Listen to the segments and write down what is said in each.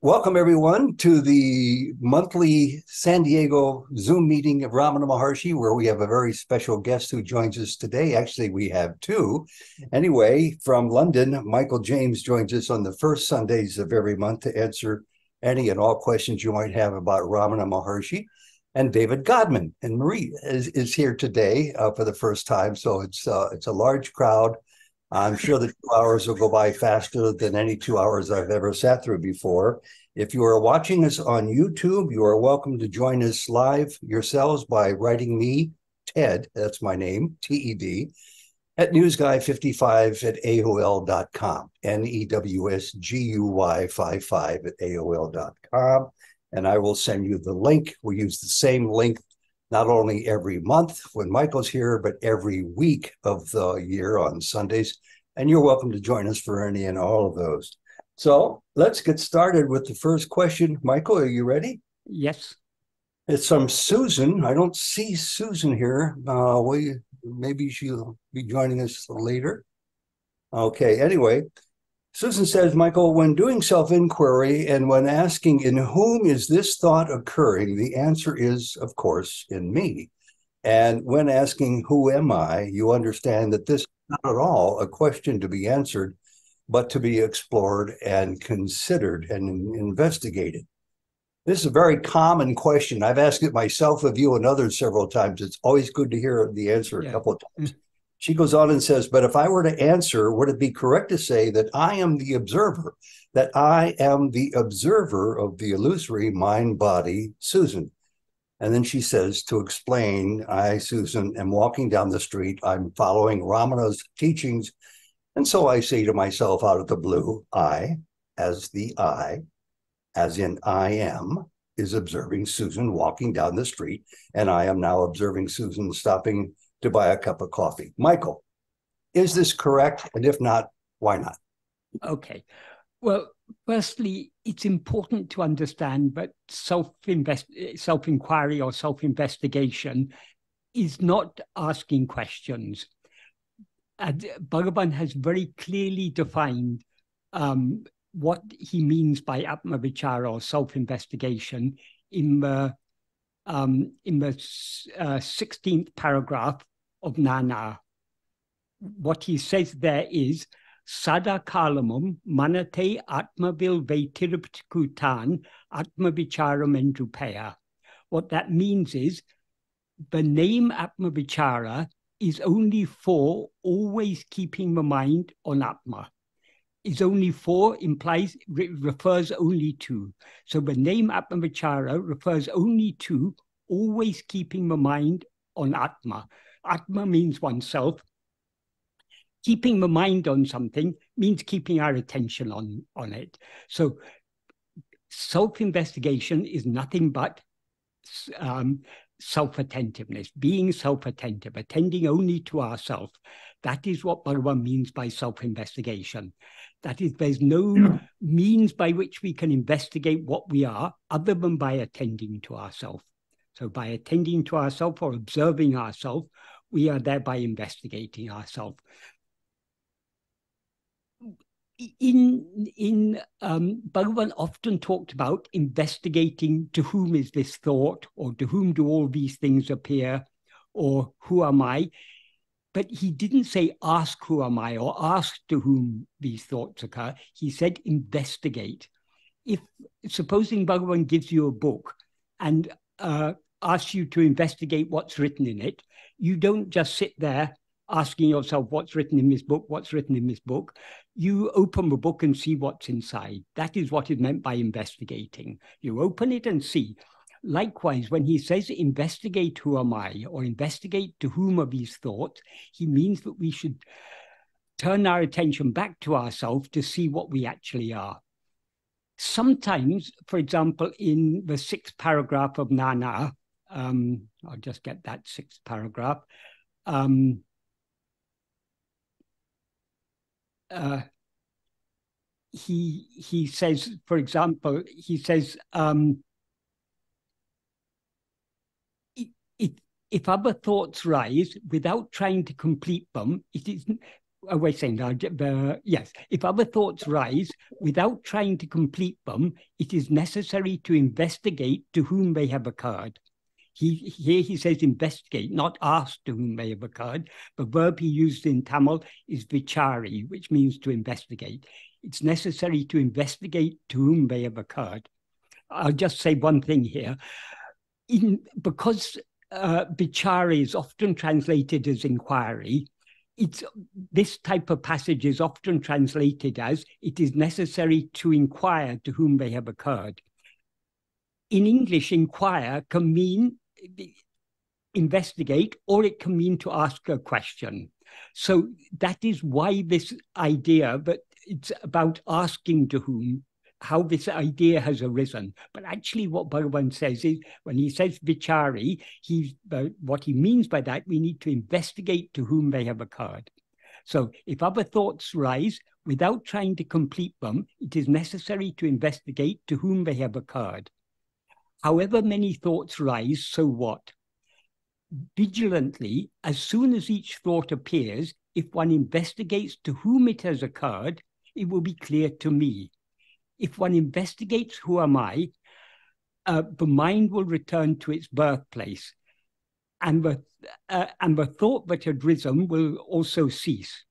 Welcome, everyone, to the monthly San Diego Zoom meeting of Ramana Maharshi, where we have a very special guest who joins us today. Actually, we have two. Anyway, from London, Michael James joins us on the first Sundays of every month to answer any and all questions you might have about Ramana Maharshi. And David Godman and Marie is here today for the first time. So it's a large crowd. I'm sure the 2 hours will go by faster than any 2 hours I've ever sat through before. If you are watching us on YouTube, you are welcome to join us live yourselves by writing me, Ted, that's my name, TED, at newsguy55 at AOL.com, NEWSGUY 55 at AOL.com. And I will send you the link. We use the same link not only every month when Michael's here, but every week of the year on Sundays. And you're welcome to join us for any and all of those. So let's get started with the first question. Michael, are you ready? Yes. It's from Susan. I don't see Susan here. Maybe she'll be joining us later. Okay, anyway, Susan says, Michael, when doing self-inquiry and when asking in whom is this thought occurring, the answer is, of course, in me. And when asking who am I, you understand that this is not at all a question to be answered, but to be explored and considered and investigated. This is a very common question. I've asked it myself of you and others several times. It's always good to hear the answer a Yeah. couple of times. She goes on and says, but if I were to answer, would it be correct to say that I am the observer, that I am the observer of the illusory mind body, Susan? And then she says, to explain, I, Susan, am walking down the street. I'm following Ramana's teachings. And so I say to myself out of the blue, I, as in I am, is observing Susan walking down the street. And I am now observing Susan stopping to buy a cup of coffee. Michael, is this correct? And if not, why not? Okay. Well, firstly, it's important to understand that self-inquiry or self-investigation is not asking questions. And Bhagavan has very clearly defined what he means by Atma Vichara or self-investigation in the 16th paragraph of Nana. What he says there is Sada kalamum manate atmavil vetiruptikutan atma vicharam endrupaya. What that means is the name Atma Vichara is only for always keeping the mind on Atma. Is only for implies refers only to. So the name Atma Vichara refers only to always keeping the mind on Atma. Atma means oneself. Keeping the mind on something means keeping our attention on it. So self-investigation is nothing but self-attentiveness, being self-attentive, attending only to ourselves. That is what Bhagavan means by self-investigation. That is, there's no means by which we can investigate what we are other than by attending to ourselves. So by attending to ourselves or observing ourselves, we are thereby investigating ourselves. Bhagavan often talked about investigating to whom is this thought, or to whom do all these things appear, or who am I? But he didn't say ask who am I or ask to whom these thoughts occur. He said investigate. If supposing Bhagavan gives you a book and asks you to investigate what's written in it, you don't just sit there asking yourself what's written in this book, what's written in this book. You open the book and see what's inside. That is what is meant by investigating. You open it and see. Likewise, when he says investigate who am I or investigate to whom are these thoughts, he means that we should turn our attention back to ourselves to see what we actually are. Sometimes, for example, in the 6th paragraph of Nana, I'll just get that 6th paragraph. He says, for example, he says, if other thoughts rise without trying to complete them, it is we're saying yes, if other thoughts rise without trying to complete them, it is necessary to investigate to whom they have occurred. Here he says investigate, not ask to whom they have occurred. The verb he used in Tamil is vichari, which means to investigate. It's necessary to investigate to whom they have occurred. I'll just say one thing here. Because vichari is often translated as inquiry, this type of passage is often translated as it is necessary to inquire to whom they have occurred. In English, inquire can mean investigate, or it can mean to ask a question. So that is why this idea that it's about asking to whom, how this idea has arisen. But actually what Bhagavan says is, when he says vichari, what he means by that, we need to investigate to whom they have occurred. So if other thoughts rise, without trying to complete them, it is necessary to investigate to whom they have occurred. However many thoughts rise, so what? Vigilantly, as soon as each thought appears, if one investigates to whom it has occurred, it will be clear to me. If one investigates who am I, the mind will return to its birthplace, and the thought that had risen will also cease.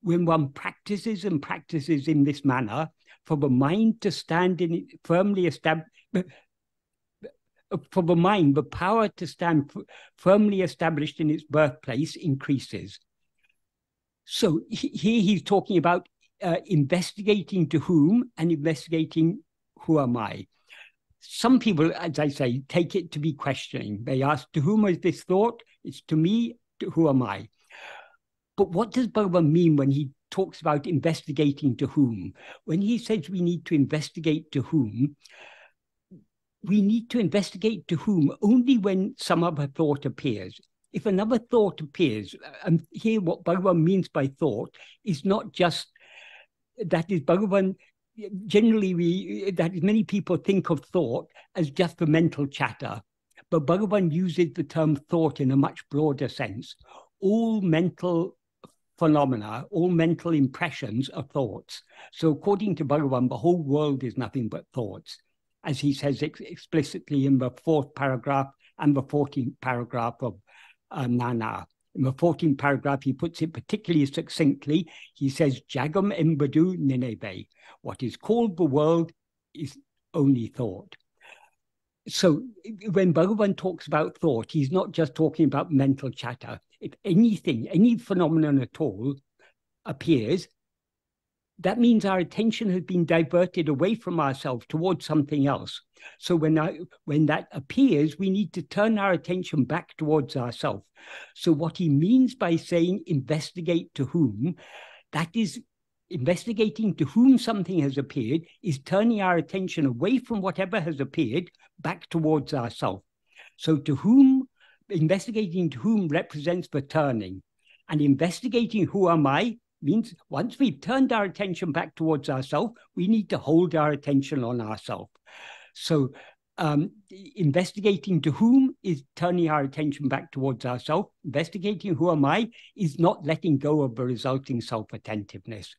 When one practices and practices in this manner, for the mind to stand in it firmly established, for the mind, the power to stand firmly established in its birthplace increases. So here he's talking about investigating to whom and investigating who am I. Some people, as I say, take it to be questioning. They ask, to whom is this thought? It's to me, to who am I? But what does Bhagavan mean when he talks about investigating to whom? When he says we need to investigate to whom, we need to investigate to whom only when some other thought appears. If another thought appears, and here what Bhagavan means by thought is not just, that is Bhagavan, generally many people think of thought as just the mental chatter, but Bhagavan uses the term thought in a much broader sense. All mental phenomena, all mental impressions are thoughts. So according to Bhagavan, the whole world is nothing but thoughts, as he says explicitly in the 4th paragraph and the 14th paragraph of Nana. In the 14th paragraph, he puts it particularly succinctly. He says, Jagam embadu ninebe. What is called the world is only thought. So when Bhagavan talks about thought, he's not just talking about mental chatter. If anything, any phenomenon at all appears, that means our attention has been diverted away from ourselves towards something else. So when that appears, we need to turn our attention back towards ourselves. So what he means by saying investigate to whom, that is investigating to whom something has appeared, is turning our attention away from whatever has appeared back towards ourselves. So to whom, investigating to whom represents the turning, and investigating who am I means once we've turned our attention back towards ourselves, we need to hold our attention on ourselves. So investigating to whom is turning our attention back towards ourselves. Investigating who am I is not letting go of the resulting self-attentiveness.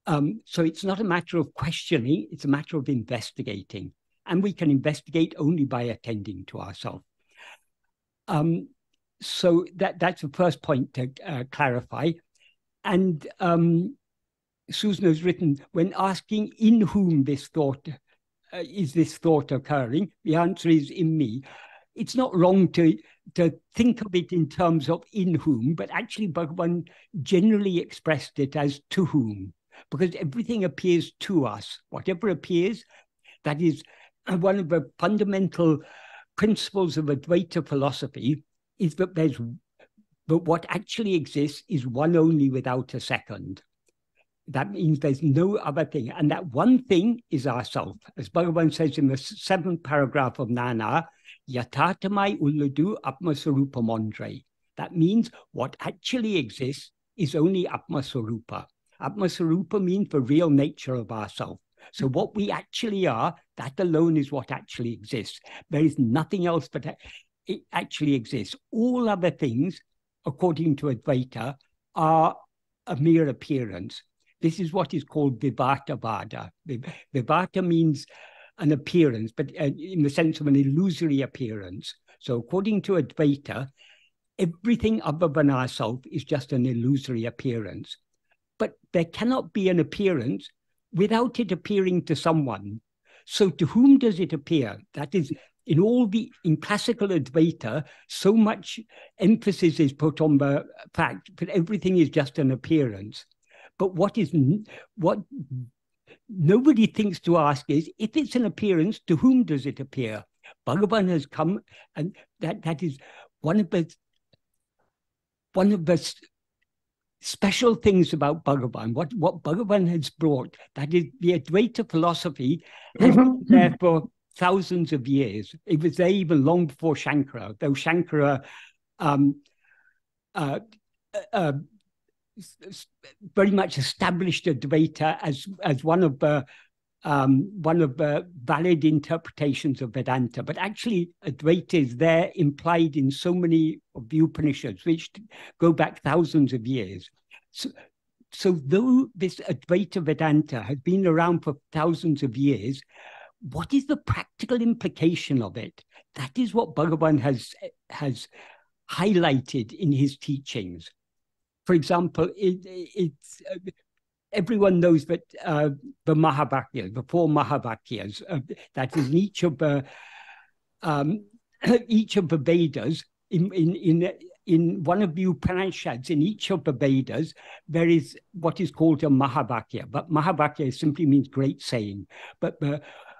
So it's not a matter of questioning, it's a matter of investigating. And we can investigate only by attending to ourselves. So that's the first point to clarify. And Susan has written, when asking in whom this thought, is this thought occurring, the answer is in me. It's not wrong to think of it in terms of in whom, but actually Bhagavan generally expressed it as to whom, because everything appears to us. Whatever appears, that is one of the fundamental principles of Advaita philosophy, is that but what actually exists is one only without a second. That means there's no other thing. And that one thing is ourself. As Bhagavan says in the 7th paragraph of Nana, Yatatamai ulladu atmasarupamandre. That means what actually exists is only atmasarupa. Atmasarupa means the real nature of ourself. So what we actually are, that alone is what actually exists. There is nothing else but it actually exists. All other things, according to Advaita, are a mere appearance. This is what is called Vivartavada. Vivarta means an appearance, but in the sense of an illusory appearance. So according to Advaita, everything other than ourself is just an illusory appearance. But there cannot be an appearance without it appearing to someone. So to whom does it appear? That is, in classical Advaita, so much emphasis is put on the fact that everything is just an appearance. But what nobody thinks to ask is, if it's an appearance, to whom does it appear? Bhagavan has come, and that is one of the special things about Bhagavan. What Bhagavan has brought, that is, the Advaita philosophy has been there for thousands of years. It was there even long before Shankara, though Shankara very much established Advaita as one of the valid interpretations of Vedanta. But actually, Advaita is there implied in so many of the Upanishads, which go back thousands of years. So though this Advaita Vedanta has been around for thousands of years, what is the practical implication of it? That is what Bhagavan has highlighted in his teachings. For example, everyone knows that the Mahavakyas, the four Mahavakyas, that is in each of the Vedas, in one of the Upanishads, in each of the Vedas, there is what is called a Mahavakya. But Mahavakya simply means great saying. But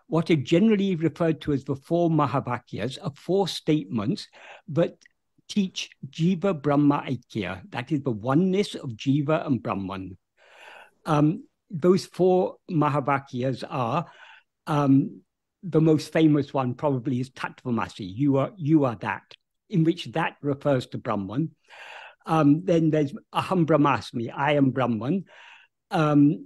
what are generally referred to as the four Mahavakyas are four statements that teach Jiva Brahma Aikya. That is the oneness of Jiva and Brahman. Those four Mahavakyas are, the most famous one probably is Tattvamasi, you are that, in which that refers to Brahman. Then there's Aham Brahmasmi, I am Brahman. I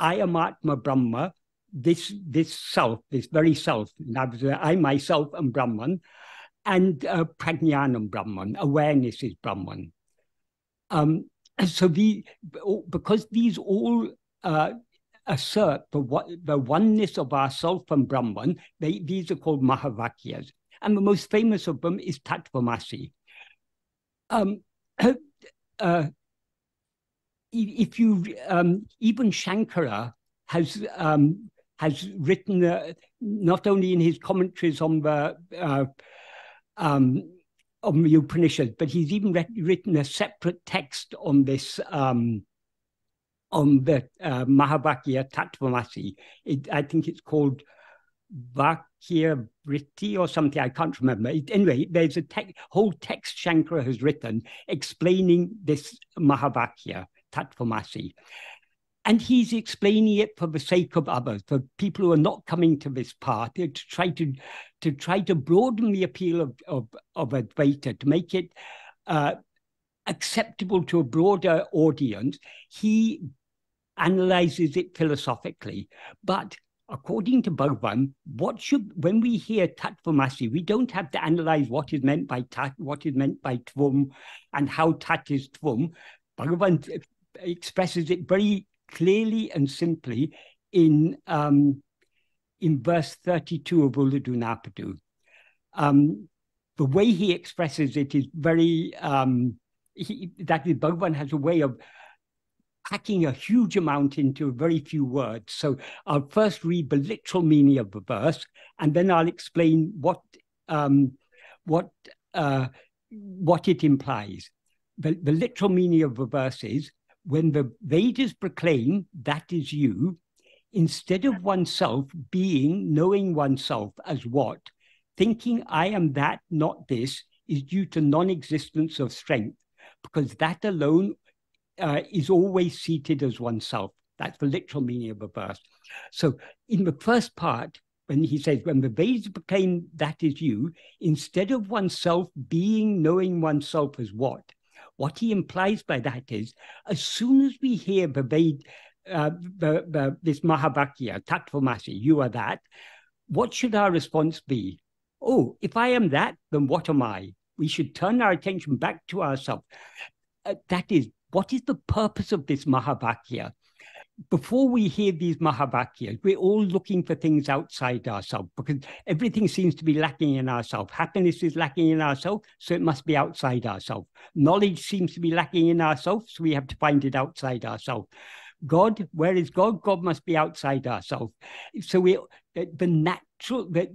am Atma Brahma, this self, this very self, I myself am Brahman. And Prajnanam Brahman, awareness is Brahman. So because these all assert the oneness of ourself and Brahman, these are called Mahavakyas. And the most famous of them is Tattvamasi. If you even Shankara has written not only in his commentaries on the Upanishads, but he's even written a separate text on this, on the Mahavakya Tattvamasi. I think it's called Vakya Vritti or something, I can't remember. Anyway, there's a whole text Shankara has written explaining this Mahavakya Tattvamasi. And he's explaining it for the sake of others, for people who are not coming to this path, to try to broaden the appeal of Advaita, to make it acceptable to a broader audience. He analyzes it philosophically. But according to Bhagavan, when we hear Tattvamasi, we don't have to analyze what is meant by Tat, what is meant by Tvam, and how Tat is Tvam. Bhagavan expresses it very clearly and simply in verse 32 of Ulladu Narpadu. The way he expresses it is very, that is, Bhagavan has a way of packing a huge amount into very few words. So I'll first read the literal meaning of the verse, and then I'll explain what it implies. The literal meaning of the verse is, when the Vedas proclaim that is you, instead of oneself being, knowing oneself as what, thinking I am that, not this, is due to non-existence of strength, because that alone is always seated as oneself. That's the literal meaning of the verse. So in the first part, when he says, when the Vedas proclaim that is you, instead of oneself being, knowing oneself as what he implies by that is, as soon as we hear the this Mahavakya, Tattvamasi, you are that, what should our response be? Oh, if I am that, then what am I? We should turn our attention back to ourselves. That is, what is the purpose of this Mahavakya? Before we hear these Mahavakyas, we're all looking for things outside ourselves because everything seems to be lacking in ourselves. Happiness is lacking in ourselves, so it must be outside ourselves. Knowledge seems to be lacking in ourselves, so we have to find it outside ourselves. God, where is God? God must be outside ourselves. So the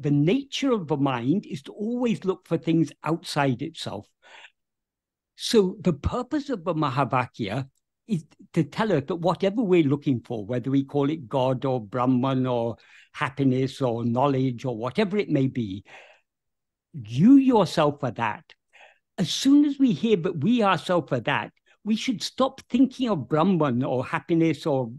nature of the mind is to always look for things outside itself. So the purpose of the Mahavakya is to tell us that whatever we're looking for, whether we call it God or Brahman or happiness or knowledge or whatever it may be, you yourself are that. As soon as we hear that we ourselves are that, we should stop thinking of Brahman or happiness or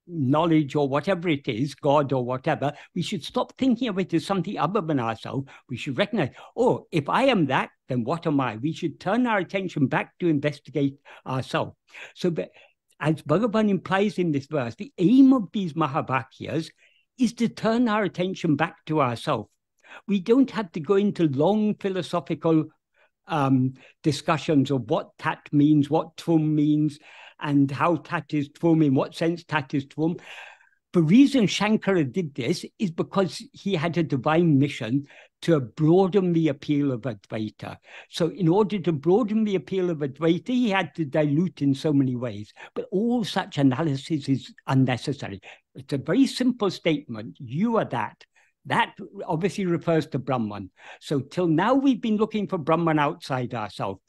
knowledge or whatever it is, God or whatever. We should stop thinking of it as something other than ourselves. We should recognize, oh, if I am that, then what am I? We should turn our attention back to investigate ourselves. So that, as Bhagavan implies in this verse, the aim of these Mahavakyas is to turn our attention back to ourselves. We don't have to go into long philosophical discussions of what tat means, what tvum means, and how tat is tvum, in what sense tat is tvum. The reason Shankara did this is because he had a divine mission to broaden the appeal of Advaita. So in order to broaden the appeal of Advaita, he had to dilute in so many ways. But all such analysis is unnecessary. It's a very simple statement. You are that. That obviously refers to Brahman. So till now, we've been looking for Brahman outside ourselves.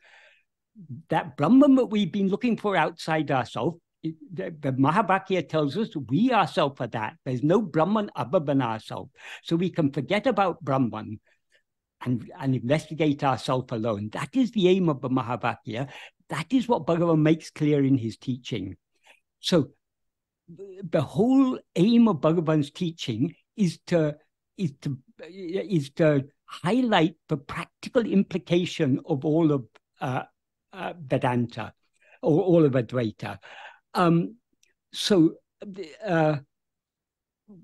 That Brahman that we've been looking for outside ourselves, the Mahavakya tells us we ourselves are that. There's no Brahman other than ourselves. So we can forget about Brahman and investigate ourselves alone. That is the aim of the Mahavakya. That is what Bhagavan makes clear in his teaching. So the whole aim of Bhagavan's teaching is to highlight the practical implication of all of Vedanta, or all of Advaita.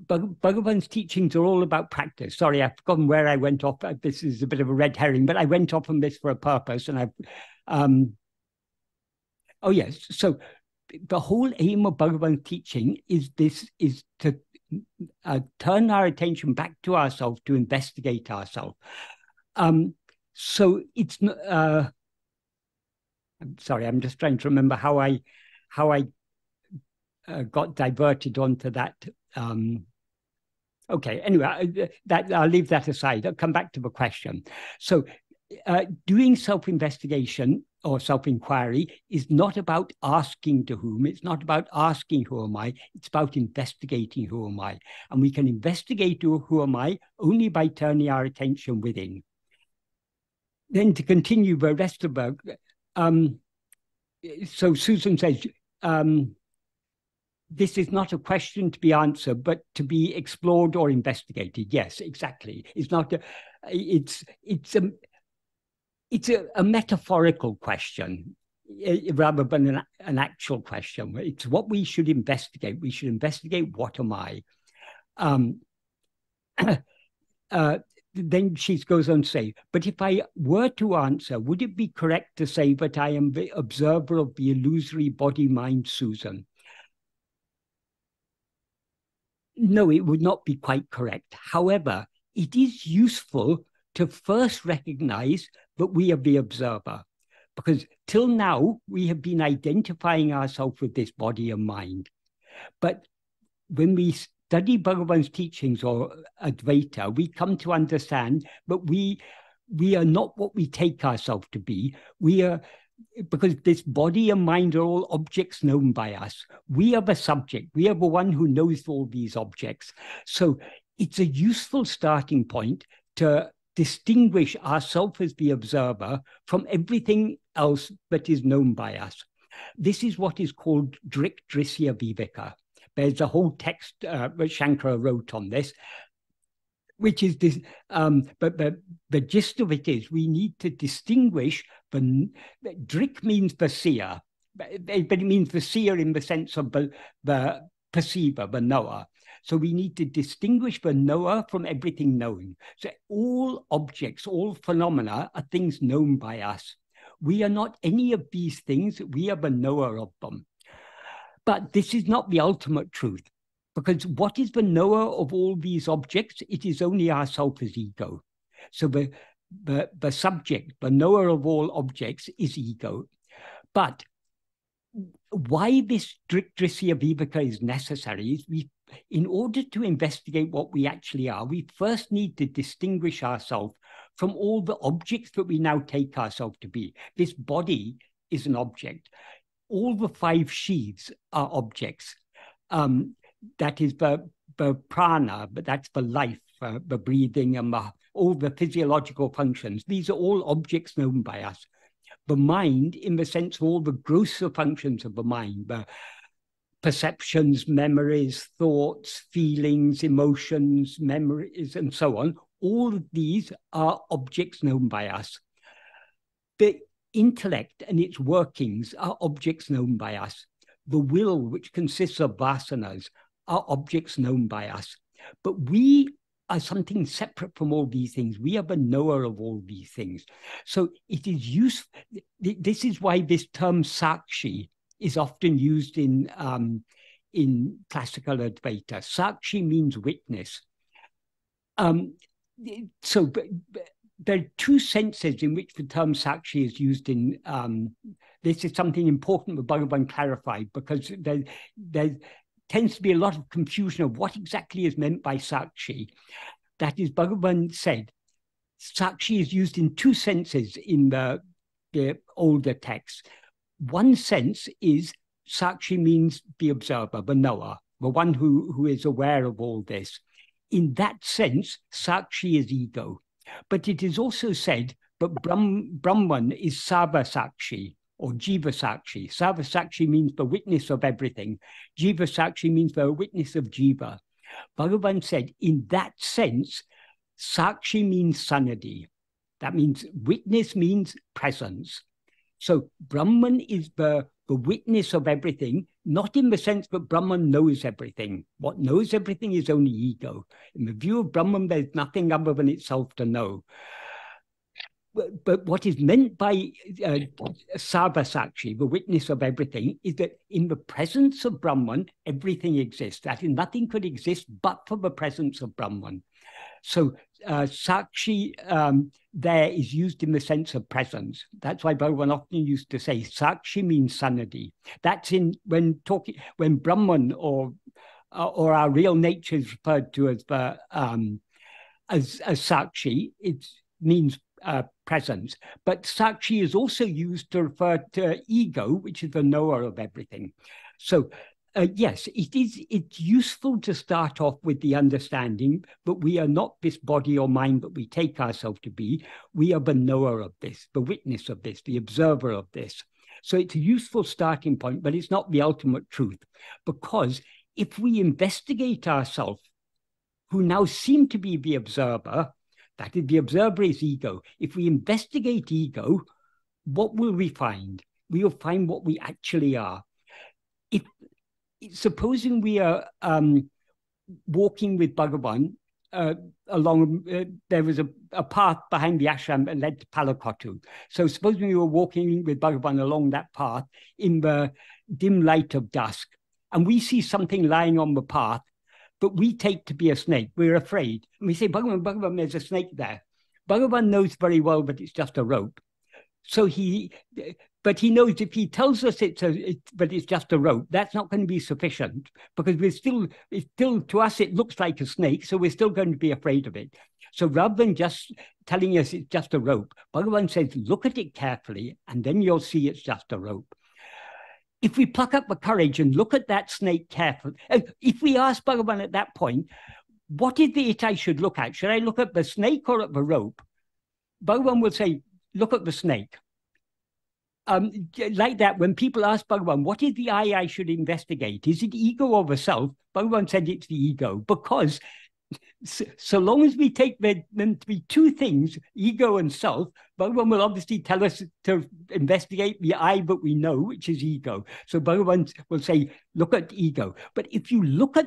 Bhagavan's teachings are all about practice. Sorry, I've forgotten where I went off. This is a bit of a red herring, but I went off on this for a purpose. And oh yes, so the whole aim of Bhagavan's teaching is to turn our attention back to ourselves, to investigate ourselves. So it's I'm sorry, I'm just trying to remember how I got diverted onto that. Okay, anyway, I'll leave that aside. I'll come back to the question. So doing self-investigation or self-inquiry is not about asking to whom, it's not about asking who am I, it's about investigating who am I. And we can investigate who am I only by turning our attention within. Then to continue the rest of the so Susan says, this is not a question to be answered, but to be explored or investigated. Yes, exactly. It's not. It's a metaphorical question rather than an actual question. It's what we should investigate. We should investigate what am I. Then she goes on to say, but if I were to answer, would it be correct to say that I am the observer of the illusory body-mind, Susan? No, it would not be quite correct. However, it is useful to first recognize that we are the observer, because till now we have been identifying ourselves with this body and mind. But when we study Bhagavan's teachings or Advaita, we come to understand that we are not what we take ourselves to be. We are, because this body and mind are all objects known by us. We are the subject. We are the one who knows all these objects. So it's a useful starting point to distinguish ourselves as the observer from everything else that is known by us. This is what is called Drik Drisya Viveka. There's a whole text that Shankara wrote on this, which is this, but the gist of it is we need to distinguish Drik means the seer, but it means the seer in the sense of the perceiver, the knower. So we need to distinguish the knower from everything known. So all objects, all phenomena are things known by us. We are not any of these things. We are the knower of them. But this is not the ultimate truth, because what is the knower of all these objects? It is only ourself as ego. So the subject, the knower of all objects is ego. But why this Drisya Viveka is necessary is in order to investigate what we actually are, we first need to distinguish ourselves from all the objects that we now take ourselves to be. This body is an object. All the 5 sheaths are objects. That is the prana, but that's the life, the breathing, and all the physiological functions. These are all objects known by us. The mind, in the sense of all the grosser functions of the mind, the perceptions, memories, thoughts, feelings, emotions, memories, and so on, all of these are objects known by us. The intellect and its workings are objects known by us. The will, which consists of vasanas, are objects known by us. But we are something separate from all these things. We are the knower of all these things. So it is useful. This is why this term Sakshi is often used in classical Advaita. Sakshi means witness. So there are 2 senses in which the term Sakshi is used in. This is something important that Bhagavan clarified, because there tends to be a lot of confusion of what exactly is meant by Sakshi. That is, Bhagavan said, Sakshi is used in 2 senses in the older texts. One sense is Sakshi means the observer, the knower, the one who is aware of all this. In that sense, Sakshi is ego. But it is also said that Brahman is Sarva Sakshi, or Jiva Sakshi. Sarva Sakshi means the witness of everything. Jiva Sakshi means the witness of Jiva. Bhagavan said, in that sense, Sakshi means Sanadi. That means witness means presence. So Brahman is the witness of everything, not in the sense that Brahman knows everything. What knows everything is only ego. In the view of Brahman, there's nothing other than itself to know. But what is meant by Sarva Sakshi, the witness of everything, is that in the presence of Brahman, everything exists. That is, nothing could exist but for the presence of Brahman. So Sakshi there is used in the sense of presence. That's why Bhagavan often used to say Sakshi means Sanadi. That's when Brahman or our real nature is referred to as Sakshi, it means presence. But Sakshi is also used to refer to ego, which is the knower of everything. So yes, it's useful to start off with the understanding that we are not this body or mind that we take ourselves to be. We are the knower of this, the witness of this, the observer of this. So it's a useful starting point, but it's not the ultimate truth. Because if we investigate ourselves, who now seem to be the observer, that is, the observer is ego. If we investigate ego, what will we find? We will find what we actually are. Supposing we are walking with Bhagavan along, there was a path behind the ashram that led to Palakottu. So supposing we were walking with Bhagavan along that path in the dim light of dusk, and we see something lying on the path, but we take to be a snake. We're afraid. And we say, Bhagavan, there's a snake there. Bhagavan knows very well that it's just a rope. So but he knows if he tells us but it's just a rope, that's not going to be sufficient, because it's still, to us, it looks like a snake, so we're still going to be afraid of it. So rather than just telling us it's just a rope, Bhagavan says, look at it carefully, and then you'll see it's just a rope. If we pluck up the courage and look at that snake carefully, if we ask Bhagavan at that point, what is it I should look at? Should I look at the snake or at the rope? Bhagavan will say, look at the snake. Like that, when people ask Bhagavan, what is the I should investigate? Is it ego or the self? Bhagavan said it's the ego, because so long as we take them to be 2 things, ego and self, Bhagavan will obviously tell us to investigate the I that we know, which is ego. So Bhagavan will say, look at ego. But if you look at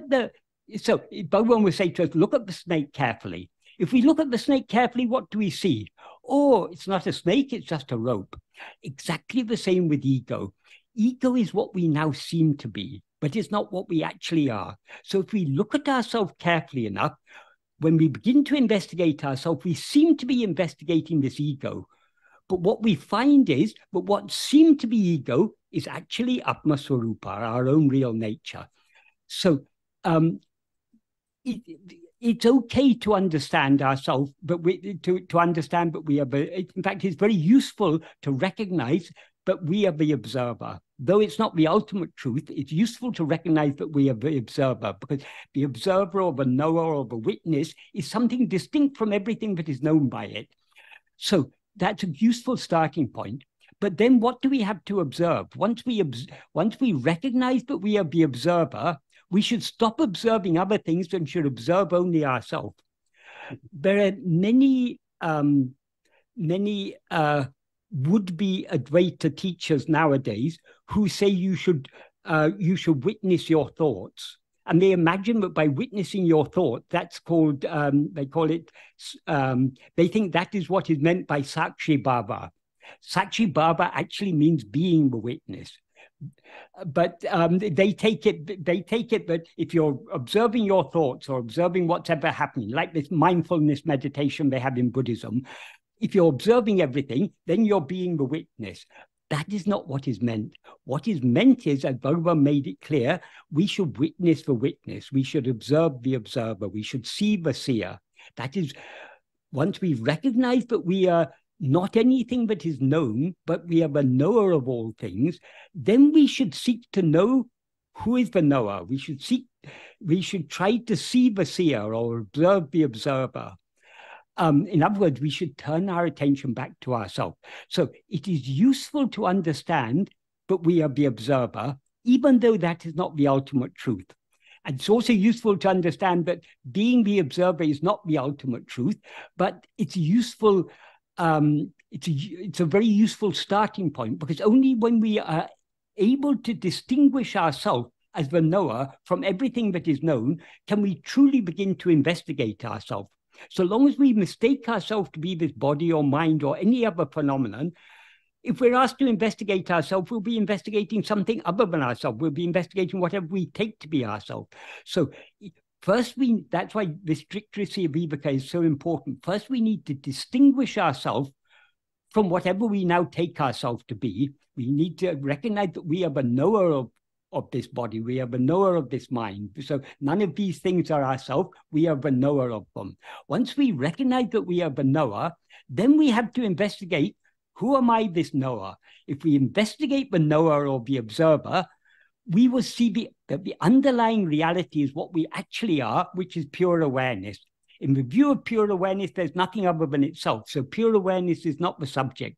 so Bhagavan will say to us, look at the snake carefully. If we look at the snake carefully, what do we see? Oh, it's not a snake, it's just a rope. Exactly the same with ego. Ego is what we now seem to be, but it's not what we actually are. So if we look at ourselves carefully enough, when we begin to investigate ourselves, we seem to be investigating this ego. But what we find is, but what seemed to be ego is actually Atma Swarupa, our own real nature. So it's okay to understand ourselves, but to understand, but we are. In fact, it's very useful to recognize that we are the observer. Though it's not the ultimate truth, it's useful to recognize that we are the observer, because the observer or the knower or the witness is something distinct from everything that is known by it. So that's a useful starting point. But then what do we have to observe? Once we recognize that we are the observer, we should stop observing other things and should observe only ourselves. There are many would-be Advaita teachers nowadays who say you should witness your thoughts. And they imagine that by witnessing your thought, that's called, they think that is what is meant by Sakshi Bhava. Sakshi Bhava actually means being the witness. But they take it that if you're observing your thoughts or observing what's ever happening, like this mindfulness meditation they have in Buddhism, if you're observing everything, then you're being the witness. That is not what is meant. What is meant is, as Bhagavan made it clear, we should witness the witness. We should observe the observer. We should see the seer. That is, once we recognize that we are not anything that is known, but we are the knower of all things, then we should seek to know who is the knower. We should try to see the seer or observe the observer. In other words, we should turn our attention back to ourselves. So it is useful to understand that we are the observer, even though that is not the ultimate truth. And it's also useful to understand that being the observer is not the ultimate truth, but it's useful. It's a very useful starting point, because only when we are able to distinguish ourselves as the knower from everything that is known can we truly begin to investigate ourselves. So long as we mistake ourselves to be this body or mind or any other phenomenon, if we're asked to investigate ourselves, we'll be investigating something other than ourselves. We'll be investigating whatever we take to be ourselves. So first, that's why the stricturacy of Viveka is so important. First, we need to distinguish ourselves from whatever we now take ourselves to be. We need to recognize that we are the knower of this body. We are the knower of this mind. So none of these things are ourselves. We are the knower of them. Once we recognize that we are the knower, then we have to investigate, who am I, this knower? If we investigate the knower or the observer, we will see that the underlying reality is what we actually are, which is pure awareness. In the view of pure awareness, there's nothing other than itself. So pure awareness is not the subject.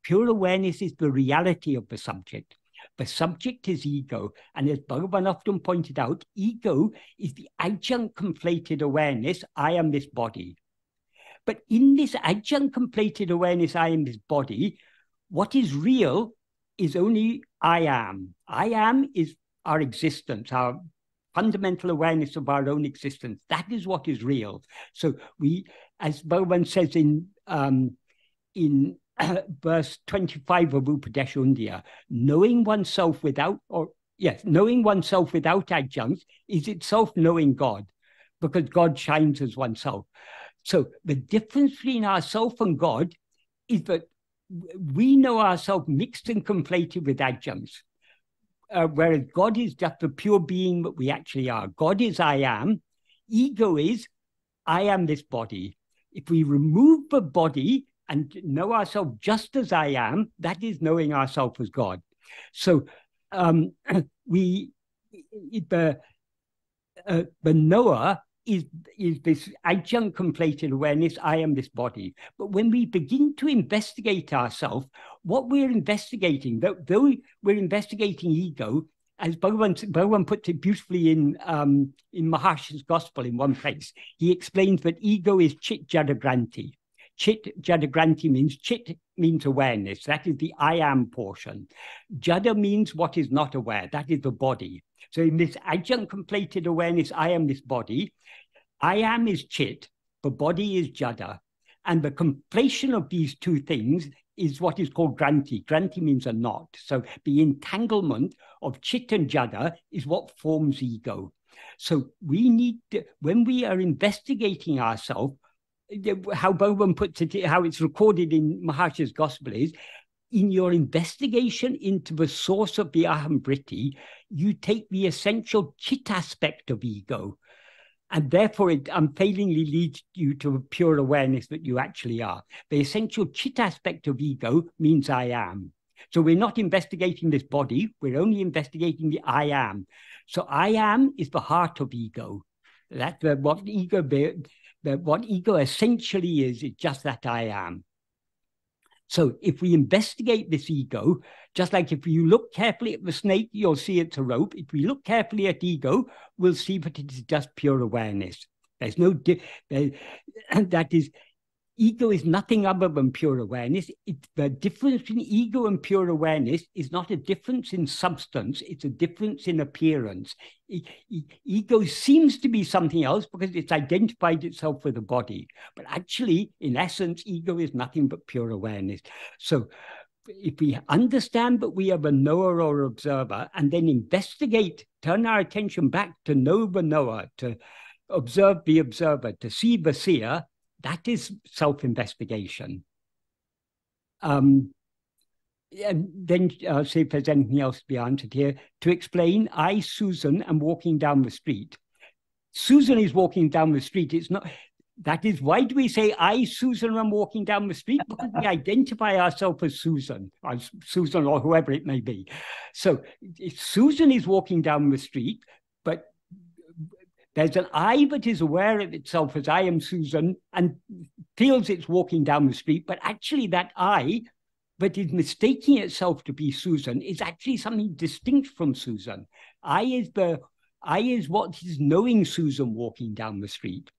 Pure awareness is the reality of the subject. The subject is ego. And as Bhagavan often pointed out, ego is the adjunct conflated awareness, I am this body. But in this adjunct conflated awareness, I am this body, what is real is only I am. I am is our existence, our fundamental awareness of our own existence. That is what is real. So we, as Bhagavan says in verse 25 of Upadesha, knowing oneself without adjuncts is itself knowing God, because God shines as oneself. So the difference between ourself and God is that we know ourselves mixed and conflated with adjuncts, whereas God is just the pure being that we actually are. God is I am. Ego is I am this body. If we remove the body and know ourselves just as I am, that is knowing ourselves as God. So the knower is this adjunct conflated awareness, I am this body. But when we begin to investigate ourselves, what we're investigating, though we're investigating ego, as Bhagavan puts it beautifully in Maharshi's Gospel in one place, he explains that ego is Chit Jadagranti. Chit Jadagranti means awareness. That is the I am portion. Jada means what is not aware. That is the body. So in this adjunct conflated awareness, I am this body. I am is Chit. The body is Jada. And the conflation of these two things is what is called granti. Granti means a knot. So the entanglement of chit and jada is what forms ego. So we need to, when we are investigating ourselves, how Bhagavan puts it, how it's recorded in Maharshi's Gospel is, in your investigation into the source of the aham-vritti, you take the essential chit aspect of ego, and therefore it unfailingly leads you to a pure awareness that you actually are. The essential chit aspect of ego means I am. So we're not investigating this body, we're only investigating the I am. So I am is the heart of ego. That's what ego essentially is just that I am. So if we investigate this ego, just like if you look carefully at the snake, you'll see it's a rope. If we look carefully at ego, we'll see that it is just pure awareness. There's no, and that is, ego is nothing other than pure awareness. The difference between ego and pure awareness is not a difference in substance, it's a difference in appearance. Ego seems to be something else because it's identified itself with the body. But actually, in essence, ego is nothing but pure awareness. So if we understand that we are the knower or observer, and then investigate, turn our attention back to know the knower, to observe the observer, to see the seer, that is self-investigation. And then see if there's anything else to be answered here. To explain, I, Susan, am walking down the street. Susan is walking down the street. It's not. That is, why do we say I, Susan, am walking down the street? Because we identify ourselves as Susan or whoever it may be. So Susan is walking down the street, but there's an I that is aware of itself as I am Susan and feels it's walking down the street, but actually that I that is mistaking itself to be Susan is actually something distinct from Susan. I is what is knowing Susan walking down the street.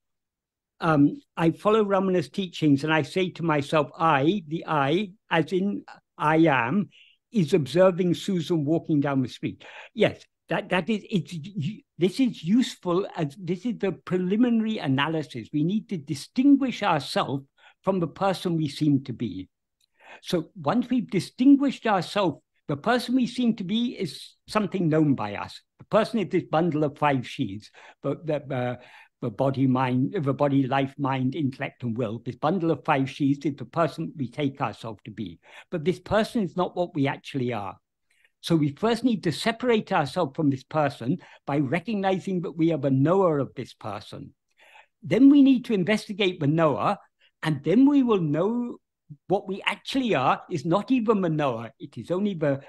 I follow Ramana's teachings and I say to myself, the I, as in I am, is observing Susan walking down the street. Yes. This is useful as this is the preliminary analysis. We need to distinguish ourselves from the person we seem to be. So once we've distinguished ourselves, the person we seem to be is something known by us. The person is this bundle of 5 sheaths, the body, mind, the body, life, mind, intellect, and will. This bundle of 5 sheaths is the person we take ourselves to be. But this person is not what we actually are. So we first need to separate ourselves from this person by recognizing that we are the knower of this person. Then we need to investigate the knower, and then we will know what we actually are is not even the knower. It is only the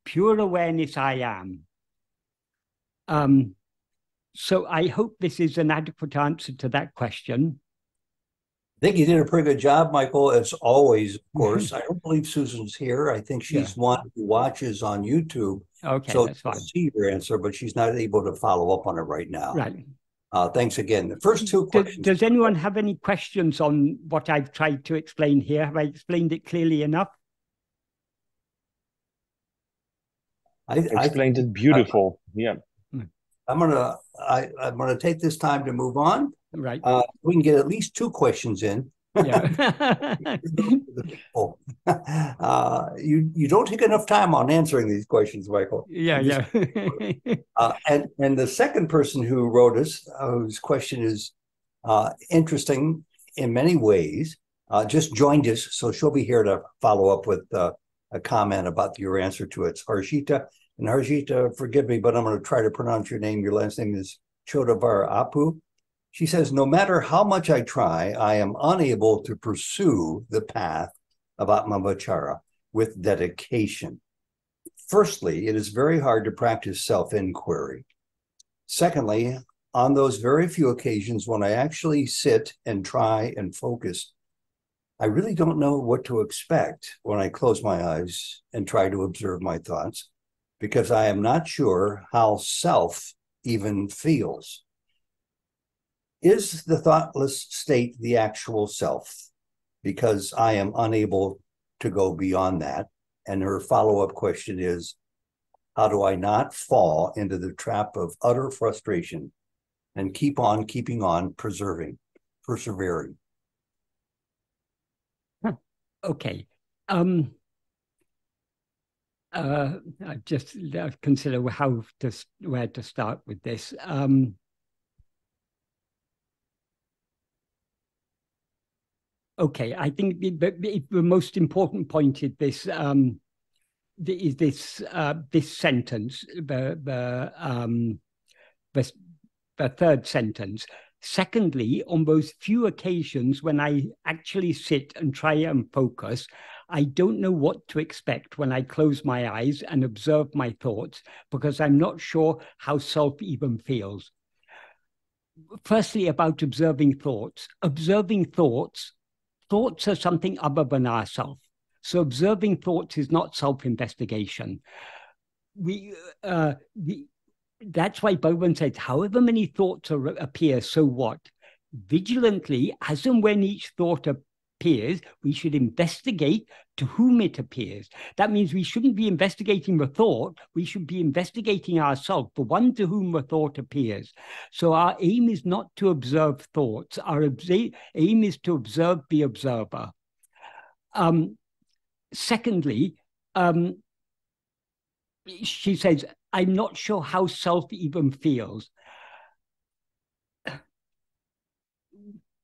pure awareness I am. So I hope this is an adequate answer to that question. I think you did a pretty good job, Michael, as always, of course. I don't believe Susan's here. I think she's one who watches on YouTube. Okay, so that's fine. See your answer, but she's not able to follow up on it right now. Right. Thanks again. The first 2 questions. Does anyone have any questions on what I've tried to explain here? Have I explained it clearly enough? I explained it beautiful. Yeah. I'm gonna take this time to move on. Right. We can get at least 2 questions in. Yeah. You don't take enough time on answering these questions, Michael. Yeah. And the second person who wrote us, whose question is interesting in many ways, just joined us, so she'll be here to follow up with a comment about your answer to it. It's Harshita. And Harshita, forgive me, but I'm going to try to pronounce your name. Your last name is Chodavar Apu. She says, no matter how much I try, I am unable to pursue the path of Atmavachara with dedication. Firstly, it is very hard to practice self-inquiry. Secondly, on those very few occasions when I actually sit and try and focus, I really don't know what to expect when I close my eyes and try to observe my thoughts, because I am not sure how self even feels. Is the thoughtless state the actual self? Because I am unable to go beyond that. And her follow-up question is, how do I not fall into the trap of utter frustration and keep on keeping on persevering? Okay. I just consider where to start with this. Okay, I think the most important point is this. This sentence, the third sentence. Secondly, on those few occasions when I actually sit and try and focus, I don't know what to expect when I close my eyes and observe my thoughts, because I'm not sure how self even feels. Firstly, about observing thoughts. Thoughts are something other than ourself. So observing thoughts is not self-investigation. That's why Bhagavan said, however many thoughts appear, so what? Vigilantly, as and when each thought appears, we should investigate to whom it appears. That means we shouldn't be investigating the thought, we should be investigating ourselves, the one to whom the thought appears. So our aim is not to observe thoughts, our aim is to observe the observer. Secondly, she says, I'm not sure how self even feels.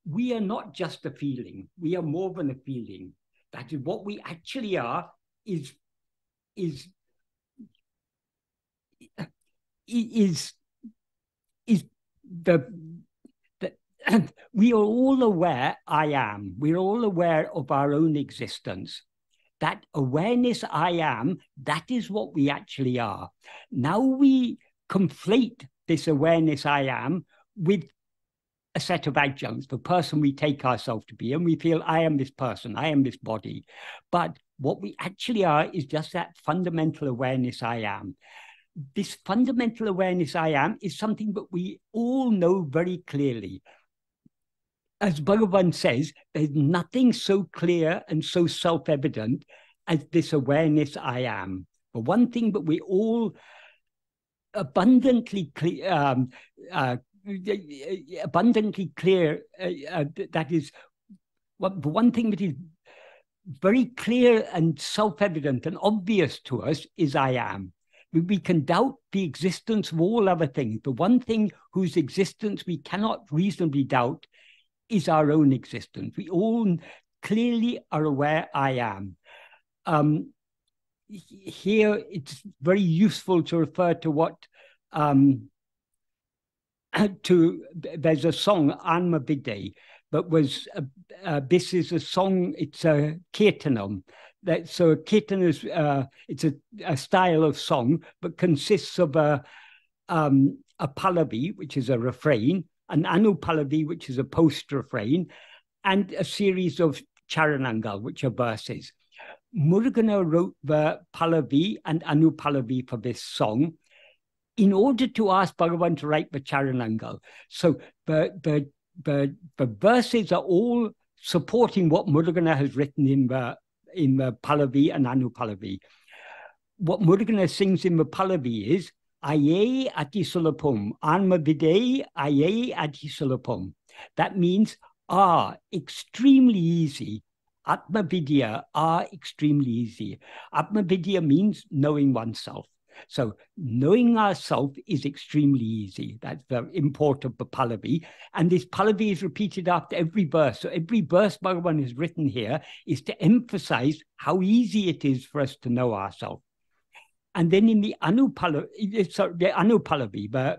We are not just a feeling. We are more than a feeling. That is what we actually are. Is the we are all aware. I am. We're all aware of our own existence. That awareness I am, that is what we actually are. Now we conflate this awareness I am with a set of adjuncts, the person we take ourselves to be, and we feel I am this person, I am this body. But what we actually are is just that fundamental awareness I am. This fundamental awareness I am is something that we all know very clearly. As Bhagavan says, there's nothing so clear and so self-evident as this awareness I am. The one thing that we all abundantly clear, that is, the one thing that is very clear and self-evident and obvious to us is I am. We can doubt the existence of all other things. The one thing whose existence we cannot reasonably doubt is our own existence. We all clearly are aware I am. Here, it's very useful to refer to what, there's a song, Anma Viday, but this is a song, it's a kirtanam. So a kirtan is, it's a style of song, but consists of a pallavi, which is a refrain, an anupallavi, which is a post-refrain, and a series of charanangal, which are verses. Muruganar wrote the pallavi and anupallavi for this song in order to ask Bhagavan to write the charanangal. So the verses are all supporting what Muruganar has written in the pallavi and anupallavi. What Muruganar sings in the pallavi is, Aye ati sulapum, Anma Viday, aye ati sulapum. That means, extremely easy. Atma Vidya, extremely easy. Atma Vidya means knowing oneself. So knowing ourselves is extremely easy. That's the import of the pallavi. And this pallavi is repeated after every verse. So every verse Bhagavan has written here is to emphasize how easy it is for us to know ourselves. And then in the anupallavi,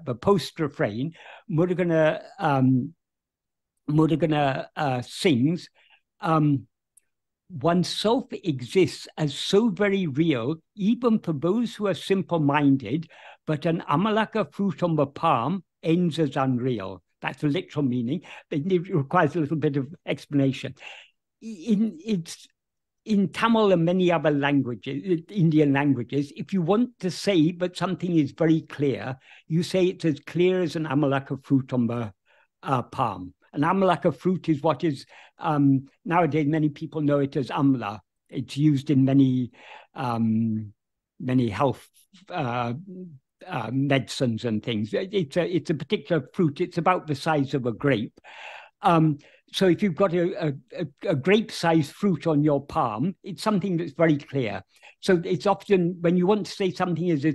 the post-refrain, Muruganar sings, oneself exists as so very real, even for those who are simple-minded, but an amalaka fruit on the palm ends as unreal. That's the literal meaning. It requires a little bit of explanation. In Tamil and many other languages, Indian languages, if you want to say that something is very clear, you say it's as clear as an amalaka fruit on the palm. An amalaka fruit is what is, nowadays many people know it as amla. It's used in many health medicines and things. It's a particular fruit. It's about the size of a grape. so if you've got a grape-sized fruit on your palm, it's something that's very clear. So it's often, when you want to say something is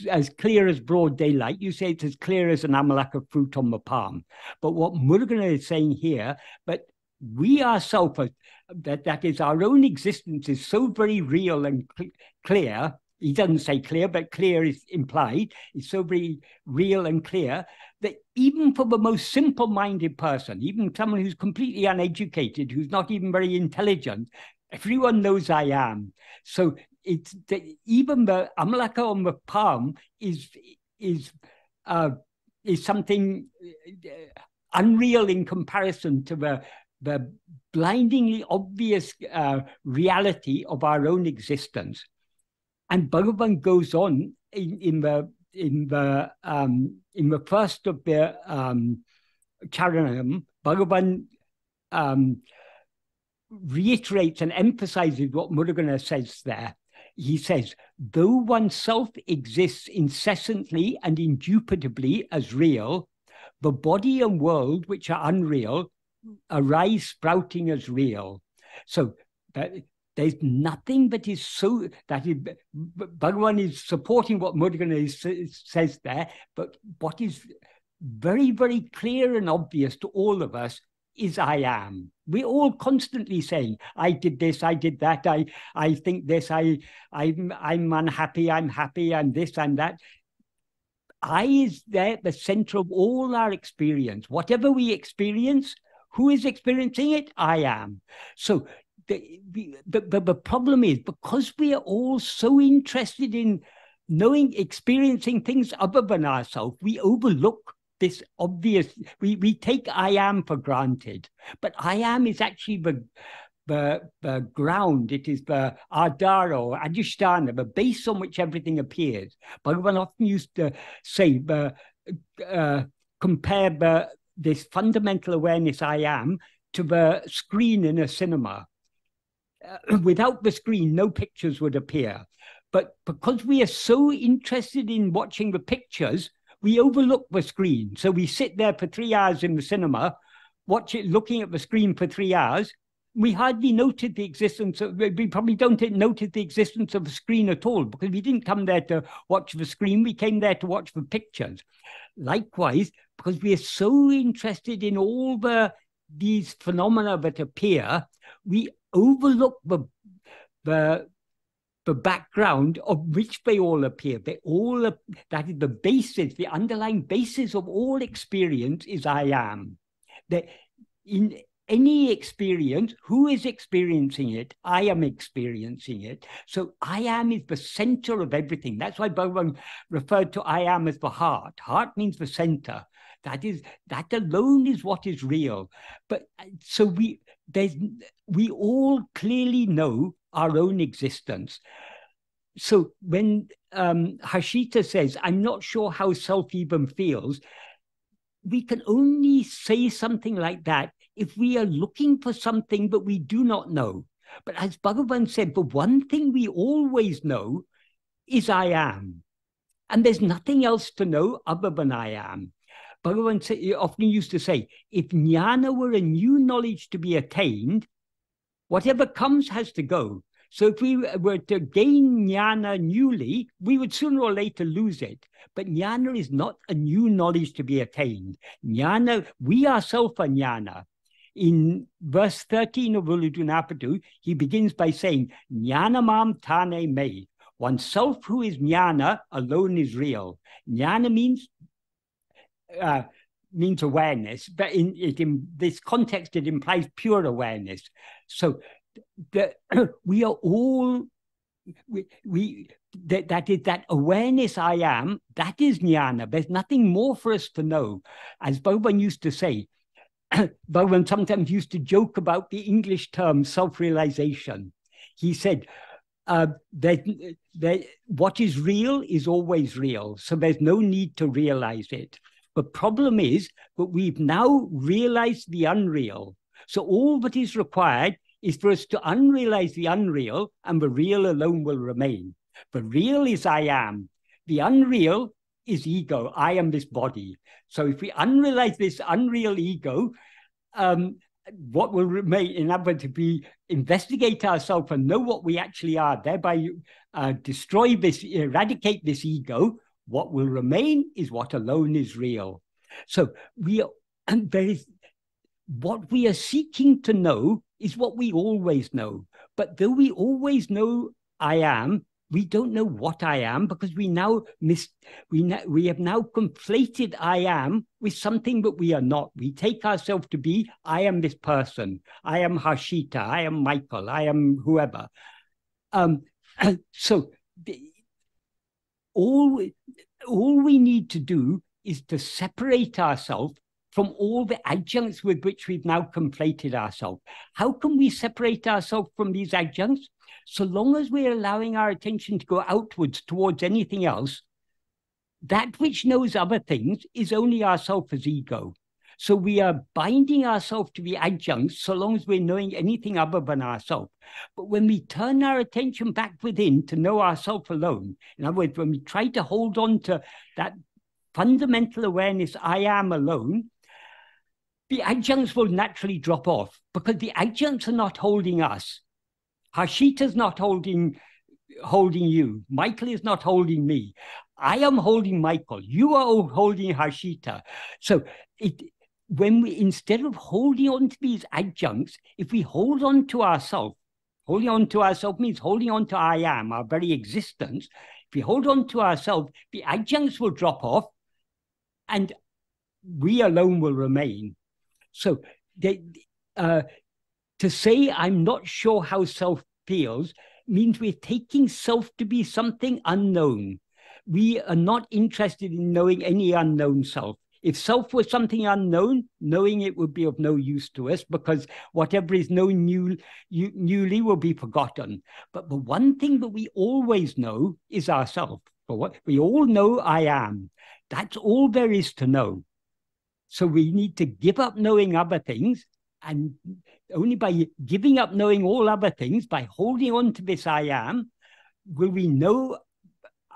as clear as broad daylight, you say it's as clear as an amalaka fruit on the palm. But what Murugan is saying here, but we ourselves, that is, our own existence is so very real and clear. He doesn't say clear, but clear is implied. It's so very real and clear that even for the most simple-minded person, even someone who's completely uneducated, who's not even very intelligent, everyone knows I am. So it's even the amalaka on the palm is something unreal in comparison to the blindingly obvious reality of our own existence. And Bhagavan goes on in the first of the Charanam. Bhagavan reiterates and emphasizes what Murugan says there. He says, though oneself exists incessantly and indubitably as real, the body and world, which are unreal, arise sprouting as real. So there's nothing that is so, that is, Bhagavan is supporting what Murugan says there, but what is very, very clear and obvious to all of us is I am. We're all constantly saying, I did this, I did that, I think this, I'm unhappy, I'm happy, I'm this, I'm that. I is there at the center of all our experience. Whatever we experience, who is experiencing it? I am. So the problem is, because we are all so interested in knowing, experiencing things other than ourselves, we overlook this obvious, we take I am for granted. But I am is actually the ground, it is the adhara or adhisthana, the base on which everything appears. Bhagavan often used to say, compare this fundamental awareness I am to the screen in a cinema. Without the screen, no pictures would appear. But because we are so interested in watching the pictures, we overlook the screen. So we sit there for 3 hours in the cinema, looking at the screen for 3 hours. We hardly noted the existence of, we probably don't notice the existence of the screen at all, because we didn't come there to watch the screen, we came there to watch the pictures. Likewise, because we are so interested in all these phenomena that appear, we overlook the background of which they all appear. They all, that is the basis, the underlying basis of all experience is I am. That in any experience, who is experiencing it? I am experiencing it. So I am is the center of everything. That's why Bhagavan referred to I am as the heart. Heart means the center. That alone is what is real. But so we all clearly know our own existence. So when Harshita says, I'm not sure how self even feels, we can only say something like that if we are looking for something that we do not know. But as Bhagavan said, the one thing we always know is I am. And there's nothing else to know other than I am. Bhagavan often used to say, if jnana were a new knowledge to be attained, whatever comes has to go. So if we were to gain jnana newly, we would sooner or later lose it. But jnana is not a new knowledge to be attained. Jnana, we ourselves are jnana. In verse 13 of Uludunapadu, he begins by saying, Jnanamam tane me. Oneself who is jnana alone is real. Jnana means awareness, but in this context, it implies pure awareness. So we are all, that awareness I am, that is jnana. There's nothing more for us to know. As Bhagavan used to say, Bhagavan sometimes used to joke about the English term self-realization. He said, what is real is always real, so there's no need to realize it. The problem is that we've now realized the unreal. So all that is required is for us to unrealize the unreal, and the real alone will remain. The real is I am. The unreal is ego. I am this body. So if we unrealize this unreal ego, what will remain, in other words, if we investigate ourselves and know what we actually are, thereby eradicate this ego, what will remain is what alone is real. So what we are seeking to know is what we always know. But though we always know I am, we don't know what I am, because we have now conflated I am with something that we are not. We take ourselves to be, I am this person, I am Harshita, I am Michael, I am whoever. So all we need to do is to separate ourselves from all the adjuncts with which we've now conflated ourselves. How can we separate ourselves from these adjuncts? So long as we're allowing our attention to go outwards towards anything else, that which knows other things is only ourself as ego. So we are binding ourselves to the adjuncts so long as we're knowing anything other than ourselves. But when we turn our attention back within to know ourself alone, in other words, when we try to hold on to that fundamental awareness, I am alone, the adjuncts will naturally drop off, because the adjuncts are not holding us. Harshita's not holding you. Michael is not holding me. I am holding Michael. You are holding Harshita. So when we, instead of holding on to these adjuncts, if we hold on to ourselves, holding on to ourselves means holding on to I am, our very existence. If we hold on to ourselves, the adjuncts will drop off and we alone will remain. So to say I'm not sure how self feels means we're taking self to be something unknown. We are not interested in knowing any unknown self. If self was something unknown, knowing it would be of no use to us, because whatever is known newly will be forgotten. But the one thing that we always know is ourself. For what we all know I am. That's all there is to know. So we need to give up knowing other things, and only by giving up knowing all other things, by holding on to this I am, will we know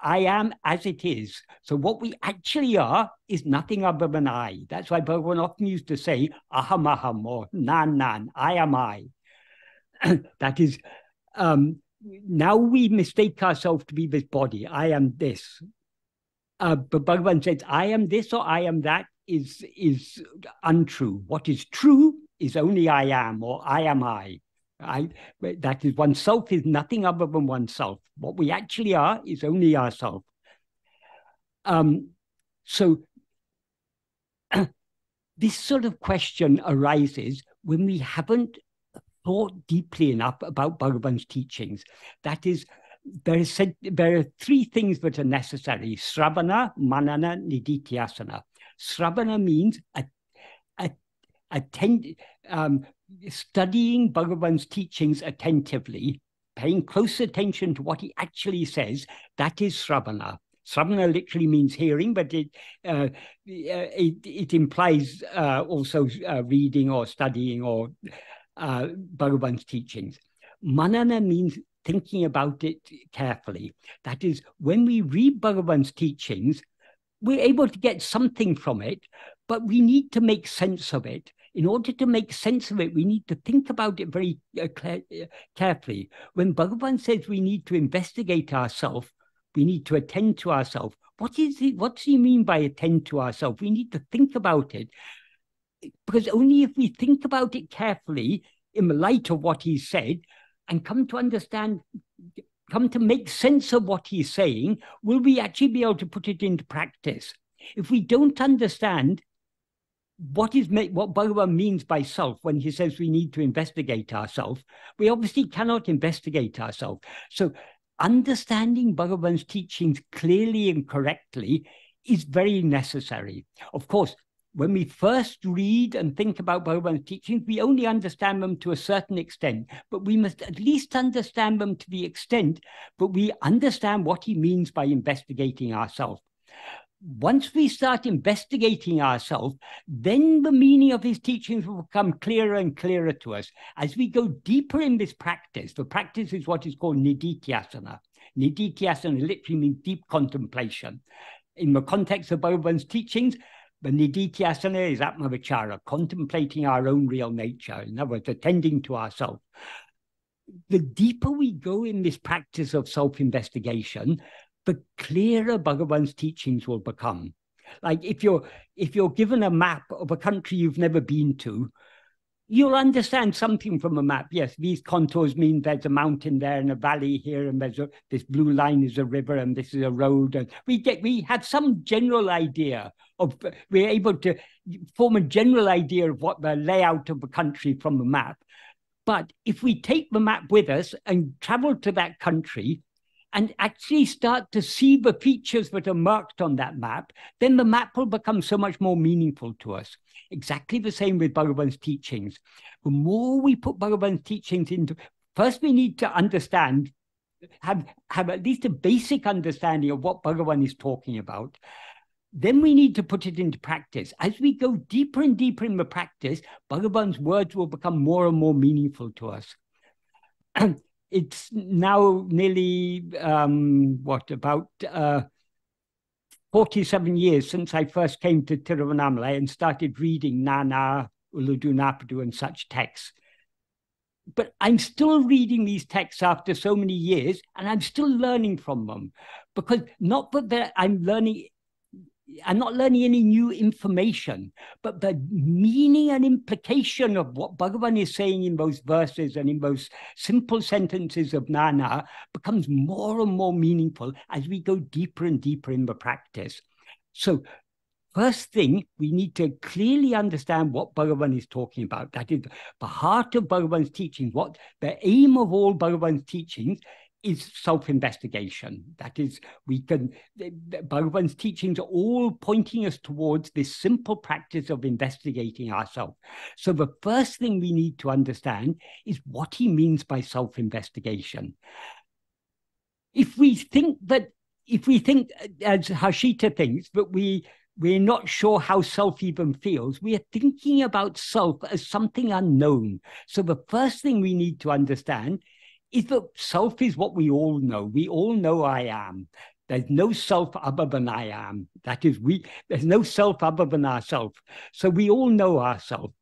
I am as it is. So what we actually are is nothing other than I. That's why Bhagavan often used to say, aham aham, or nan nan, I am I. That is, now we mistake ourselves to be this body. I am this. But Bhagavan says, I am this or I am that is untrue. What is true is only I am, or I am I. That is, oneself is nothing other than oneself. What we actually are is only ourself. So this sort of question arises when we haven't thought deeply enough about Bhagavan's teachings. That is, there are three things that are necessary: Sravana, Manana, Nididhyasana. Sravana means studying Bhagavan's teachings attentively, paying close attention to what he actually says. That is Sravana. Sravana literally means hearing, but it implies also reading or studying or Bhagavan's teachings. Manana means thinking about it carefully. That is, when we read Bhagavan's teachings, we're able to get something from it, but we need to make sense of it. In order to make sense of it, we need to think about it very carefully. When Bhagavan says we need to investigate ourselves, we need to attend to ourselves. What does he mean by attend to ourselves? We need to think about it, because only if we think about it carefully in the light of what he said and come to understand, come to make sense of what he's saying, will we actually be able to put it into practice. If we don't understand what Bhagavan means by self when he says we need to investigate ourselves, we obviously cannot investigate ourselves. So understanding Bhagavan's teachings clearly and correctly is very necessary. Of course, when we first read and think about Bhagavan's teachings, we only understand them to a certain extent, but we must at least understand them to the extent that we understand what he means by investigating ourselves. Once we start investigating ourselves, then the meaning of his teachings will become clearer and clearer to us. As we go deeper in this practice, the practice is what is called Nididhyasana. Nididhyasana literally means deep contemplation. In the context of Bhagavan's teachings, Nididhyasana is Atmavichara, contemplating our own real nature. In other words, attending to ourselves. The deeper we go in this practice of self-investigation, the clearer Bhagavan's teachings will become. Like if you're given a map of a country you've never been to, you'll understand something from a map. Yes, these contours mean there's a mountain there and a valley here, and this blue line is a river, and this is a road. And we have some general idea of, we're able to form a general idea of what the layout of the country from the map. But if we take the map with us and travel to that country and actually start to see the features that are marked on that map, then the map will become so much more meaningful to us. Exactly the same with Bhagavan's teachings. The more we put Bhagavan's teachings into, first we need to understand, have at least a basic understanding of what Bhagavan is talking about. Then we need to put it into practice. As we go deeper and deeper in the practice, Bhagavan's words will become more and more meaningful to us. It's now nearly, about 47 years since I first came to Tiruvannamalai and started reading Nana, Uludu Napadu and such texts. But I'm still reading these texts after so many years, and I'm still learning from them. Because not that I'm not learning any new information, but the meaning and implication of what Bhagavan is saying in those verses and in those simple sentences of Nana becomes more and more meaningful as we go deeper and deeper in the practice. So first thing, we need to clearly understand what Bhagavan is talking about. That is the heart of Bhagavan's teaching. What the aim of all Bhagavan's teachings is self-investigation. That is, Bhagavan's teachings are all pointing us towards this simple practice of investigating ourselves. So the first thing we need to understand is what he means by self-investigation. If we think, as Harshita thinks, that we're not sure how self even feels, we are thinking about self as something unknown. So the first thing we need to understand is that self is what we all know. We all know I am. There's no self other than I am. That is, there's no self other than ourselves. So we all know ourselves.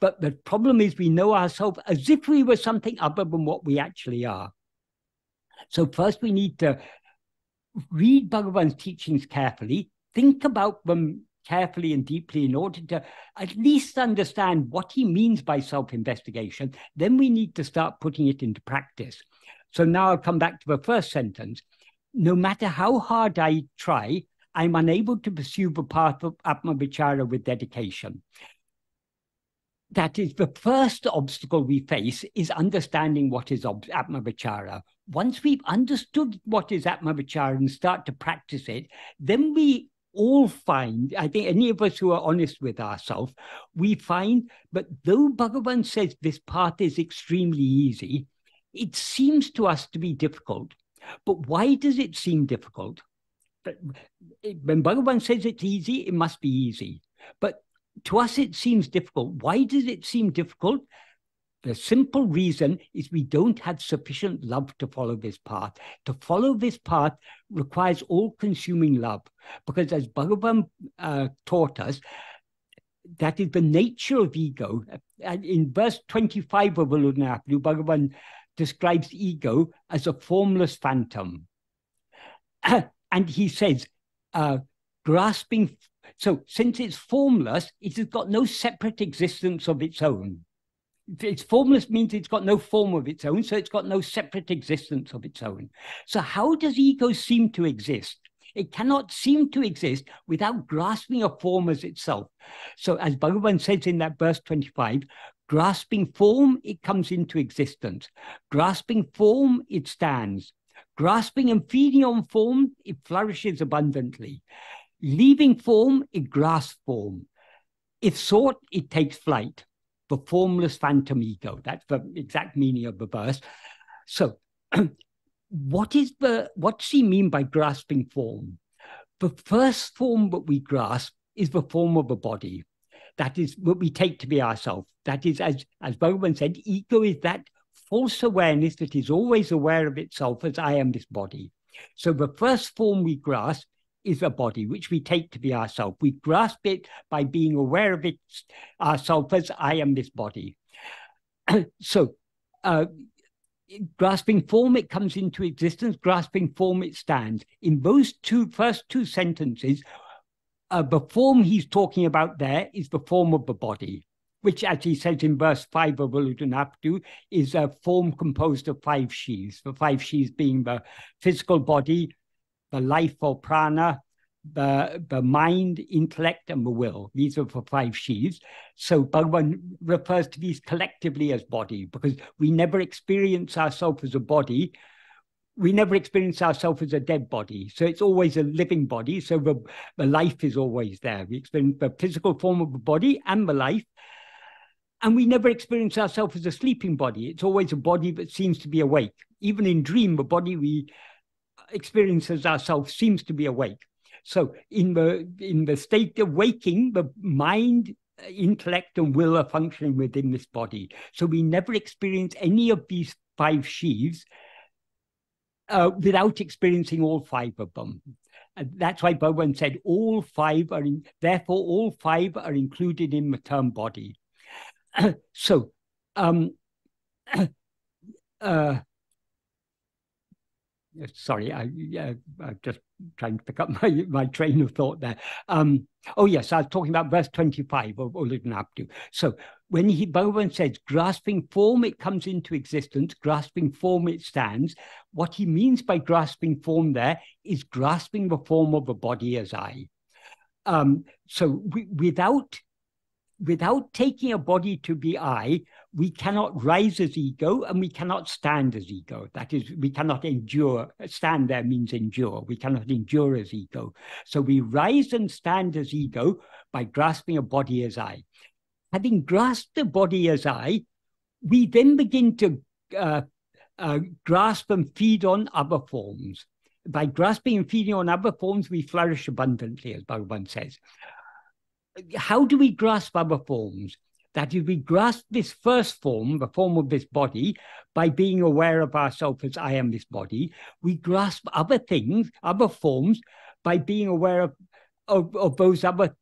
But the problem is we know ourselves as if we were something other than what we actually are. So first we need to read Bhagavan's teachings carefully, think about them carefully and deeply in order to at least understand what he means by self-investigation. Then we need to start putting it into practice. So now I'll come back to the first sentence. No matter how hard I try, I'm unable to pursue the path of Atmavichara with dedication. That is, the first obstacle we face is understanding what is Atmavichara. Once we've understood what is Atmavichara and start to practice it, then we all find, I think any of us who are honest with ourselves, we find that though Bhagavan says this path is extremely easy, it seems to us to be difficult. But why does it seem difficult? But when Bhagavan says it's easy, it must be easy. But to us, it seems difficult. Why does it seem difficult? The simple reason is we don't have sufficient love to follow this path. To follow this path requires all-consuming love, because as Bhagavan taught us, that is the nature of ego. In verse 25 of Uludu Napadu, Bhagavan describes ego as a formless phantom. And he says, grasping, so since it's formless, it has got no separate existence of its own. It's formless means it's got no form of its own, so it's got no separate existence of its own. So how does ego seem to exist? It cannot seem to exist without grasping a form as itself. So as Bhagavan says in that verse 25, grasping form, it comes into existence. Grasping form, it stands. Grasping and feeding on form, it flourishes abundantly. Leaving form, it grasps form. If sought, it takes flight. The formless phantom ego. That's the exact meaning of the verse. So what's he mean by grasping form? The first form that we grasp is the form of a body. That is what we take to be ourselves. That is, as Bhagavan said, ego is that false awareness that is always aware of itself as I am this body. So the first form we grasp is a body, which we take to be ourself. We grasp it by being aware of it ourselves as I am this body. So grasping form, it comes into existence. Grasping form, it stands. In those first two sentences, the form he's talking about there is the form of the body, which, as he says in verse 5 of Uludunaptu, is a form composed of 5 sheaths. The 5 sheaths being the physical body, the life or prana, the mind, intellect, and the will. These are the 5 sheaths. So Bhagavan refers to these collectively as body, because we never experience ourselves as a body. We never experience ourselves as a dead body. So it's always a living body. So the life is always there. We experience the physical form of the body and the life. And we never experience ourselves as a sleeping body. It's always a body that seems to be awake. Even in dream, the body we experience as ourselves seems to be awake. So in the state of waking, the mind, intellect, and will are functioning within this body. So we never experience any of these 5 sheaths without experiencing all 5 of them. And that's why Bhagavan said all 5 are therefore all 5 are included in the term body. So sorry, I'm just trying to pick up my train of thought there. Oh, yes, I was talking about verse 25 of Uludunaptu. So when Bhagavan says, grasping form, it comes into existence, grasping form, it stands. What he means by grasping form there is grasping the form of a body as I. So without taking a body to be I, we cannot rise as ego and we cannot stand as ego. That is, we cannot endure. Stand there means endure. We cannot endure as ego. So we rise and stand as ego by grasping a body as I. Having grasped the body as I, we then begin to grasp and feed on other forms. By grasping and feeding on other forms, we flourish abundantly, as Bhagavan says. How do we grasp other forms? That is, we grasp this first form, the form of this body, by being aware of ourselves as I am this body. We grasp other things, other forms, by being aware of those other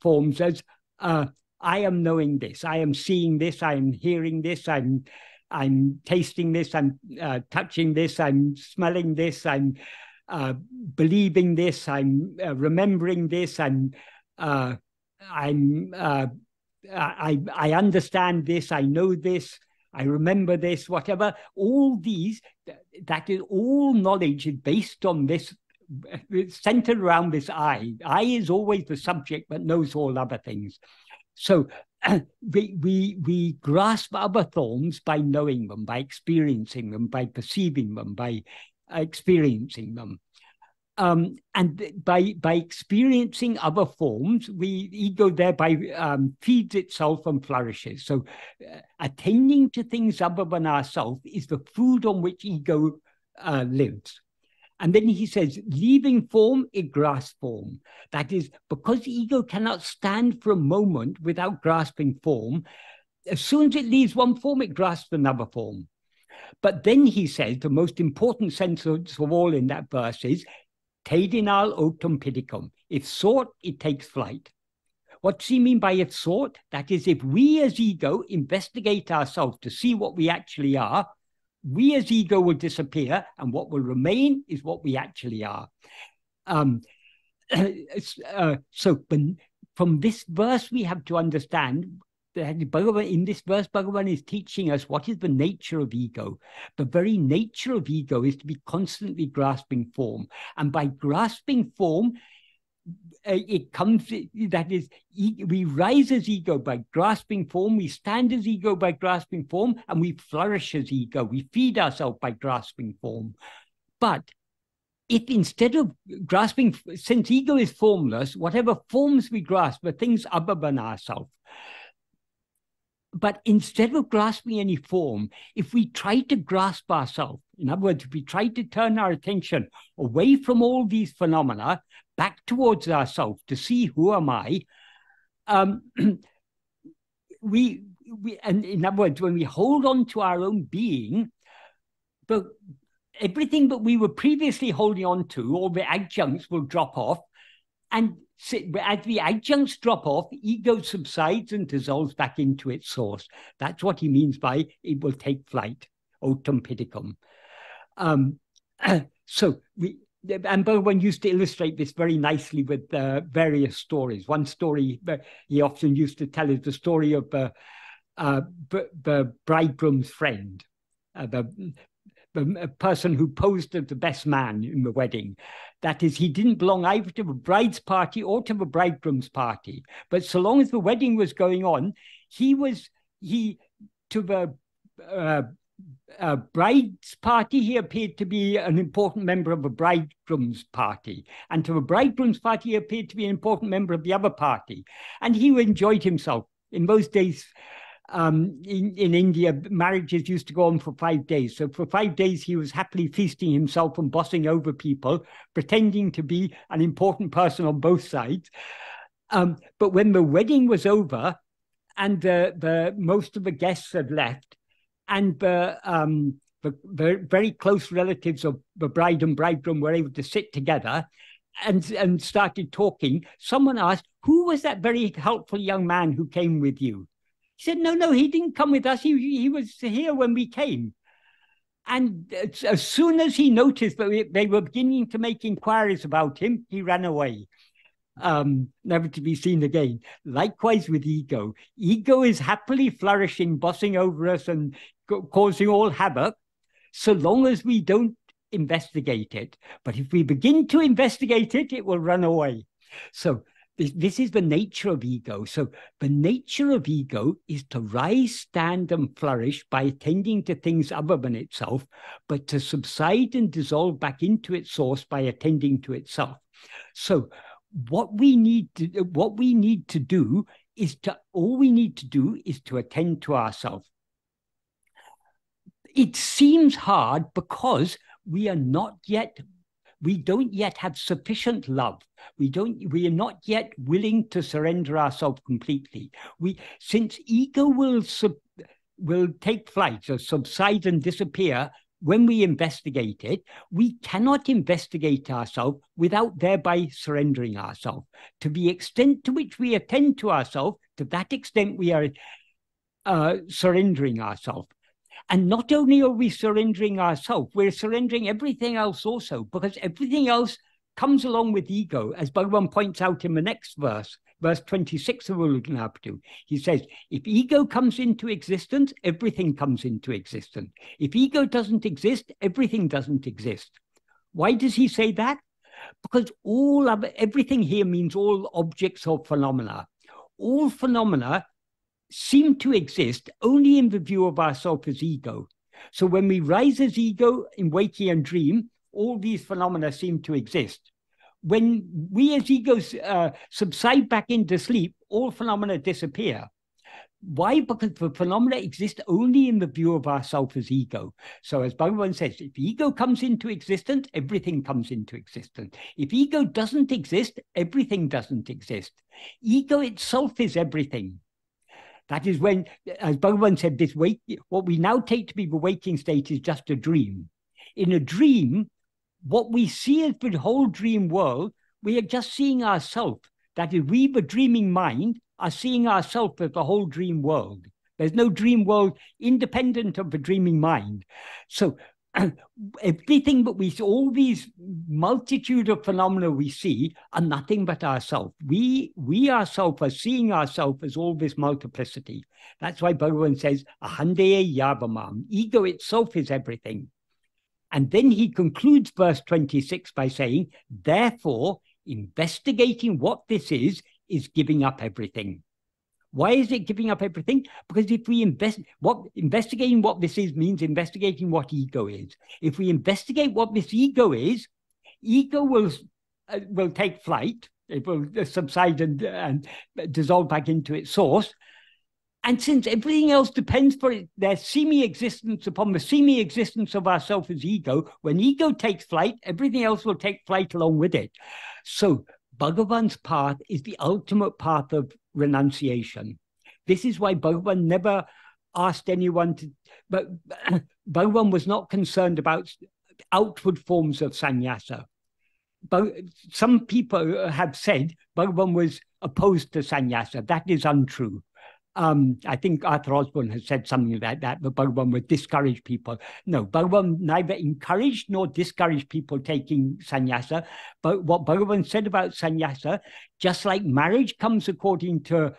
forms as I am knowing this, I am seeing this, I am hearing this, I'm tasting this, I'm touching this, I'm smelling this, I'm believing this, I'm remembering this, I understand this, I know this, I remember this, whatever. All these, that is, all knowledge is based on this, centered around this I. I is always the subject that knows all other things. So we grasp other forms by knowing them, by experiencing them, by perceiving them, by experiencing them. And by experiencing other forms, ego thereby feeds itself and flourishes. So attaining to things other than ourselves is the food on which ego lives. And then he says, leaving form, it grasps form. That is, because ego cannot stand for a moment without grasping form, as soon as it leaves one form, it grasps another form. But then he says, the most important sentence of all in that verse is, Tedinal otum pidicum. If sought, it takes flight. What does he mean by if sought? That is, if we as ego investigate ourselves to see what we actually are, we as ego will disappear, and what will remain is what we actually are. So from this verse, we have to understand that Bhagavan, in this verse, Bhagavan is teaching us what is the nature of ego. The very nature of ego is to be constantly grasping form. And by grasping form, it comes, that is, we rise as ego by grasping form, we stand as ego by grasping form, and we flourish as ego. We feed ourselves by grasping form. But if instead of grasping, since ego is formless, whatever forms we grasp are things other than ourselves. But instead of grasping any form, if we try to grasp ourselves, in other words, if we try to turn our attention away from all these phenomena, back towards ourselves to see who am I, and in other words, when we hold on to our own being, everything that we were previously holding on to, all the adjuncts, will drop off. And as the adjuncts drop off, ego subsides and dissolves back into its source. That's what he means by it will take flight, otum pidicum. So and Bhagavan used to illustrate this very nicely with various stories. One story he often used to tell is the story of the bridegroom's friend, the person who posed as the best man in the wedding. That is, he didn't belong either to the bride's party or to the bridegroom's party. But so long as the wedding was going on, to the bride's party, he appeared to be an important member of the bridegroom's party. And to the bridegroom's party, he appeared to be an important member of the other party. And he enjoyed himself. In those days, in India, marriages used to go on for 5 days. So for 5 days, he was happily feasting himself and bossing over people, pretending to be an important person on both sides. But when the wedding was over and most of the guests had left, and the very close relatives of the bride and bridegroom were able to sit together and started talking, someone asked, "Who was that very helpful young man who came with you?" He said, no, he didn't come with us. He was here when we came. And as soon as he noticed that they were beginning to make inquiries about him, he ran away, never to be seen again. Likewise with ego. Ego is happily flourishing, bossing over us and causing all havoc, so long as we don't investigate it. But if we begin to investigate it, it will run away. So this is the nature of ego. So the nature of ego is to rise, stand, and flourish by attending to things other than itself, but to subside and dissolve back into its source by attending to itself. So all we need to do is to attend to ourselves. It seems hard because we don't yet have sufficient love. We are not yet willing to surrender ourselves completely. Since ego will take flight or subside and disappear when we investigate it, we cannot investigate ourselves without thereby surrendering ourselves. To the extent to which we attend to ourselves, to that extent we are surrendering ourselves. And not only are we surrendering ourselves, we're surrendering everything else also, because everything else comes along with ego, as Bhagavan points out in the next verse, verse 26 of Ullaghanapadu. He says, if ego comes into existence, everything comes into existence. If ego doesn't exist, everything doesn't exist. Why does he say that? Because everything here means all objects or phenomena. All phenomena seem to exist only in the view of ourself as ego. So when we rise as ego in waking and dream, all these phenomena seem to exist. When we as egos subside back into sleep, all phenomena disappear. Why? Because the phenomena exist only in the view of ourself as ego. So as Bhagavan says, if ego comes into existence, everything comes into existence. If ego doesn't exist, everything doesn't exist. Ego itself is everything. That is when, as Bhagavan said, what we now take to be the waking state is just a dream. In a dream, what we see as the whole dream world, we are just seeing ourselves. That is, we, the dreaming mind, are seeing ourselves as the whole dream world. There's no dream world independent of the dreaming mind. So everything that we see, all these multitude of phenomena we see are nothing but ourselves. We ourselves are seeing ourselves as all this multiplicity. That's why Bhagavan says, Ahandeya Yavamam. Ego itself is everything. And then he concludes verse 26 by saying, therefore, investigating what this is giving up everything. Why is it giving up everything? Because if we investigating what this is means investigating what ego is. If we investigate what this ego is, ego will take flight. It will subside and dissolve back into its source. And since everything else depends for their semi-existence upon the semi-existence of ourself as ego, when ego takes flight, everything else will take flight along with it. So Bhagavan's path is the ultimate path of renunciation. This is why Bhagavan never asked anyone to, but Bhagavan was not concerned about outward forms of sannyasa. But some people have said Bhagavan was opposed to sannyasa. That is untrue. I think Arthur Osborne has said something like that, but Bhagavan would discourage people. No, Bhagavan neither encouraged nor discouraged people taking sannyasa. But what Bhagavan said about sannyasa, just like marriage comes according to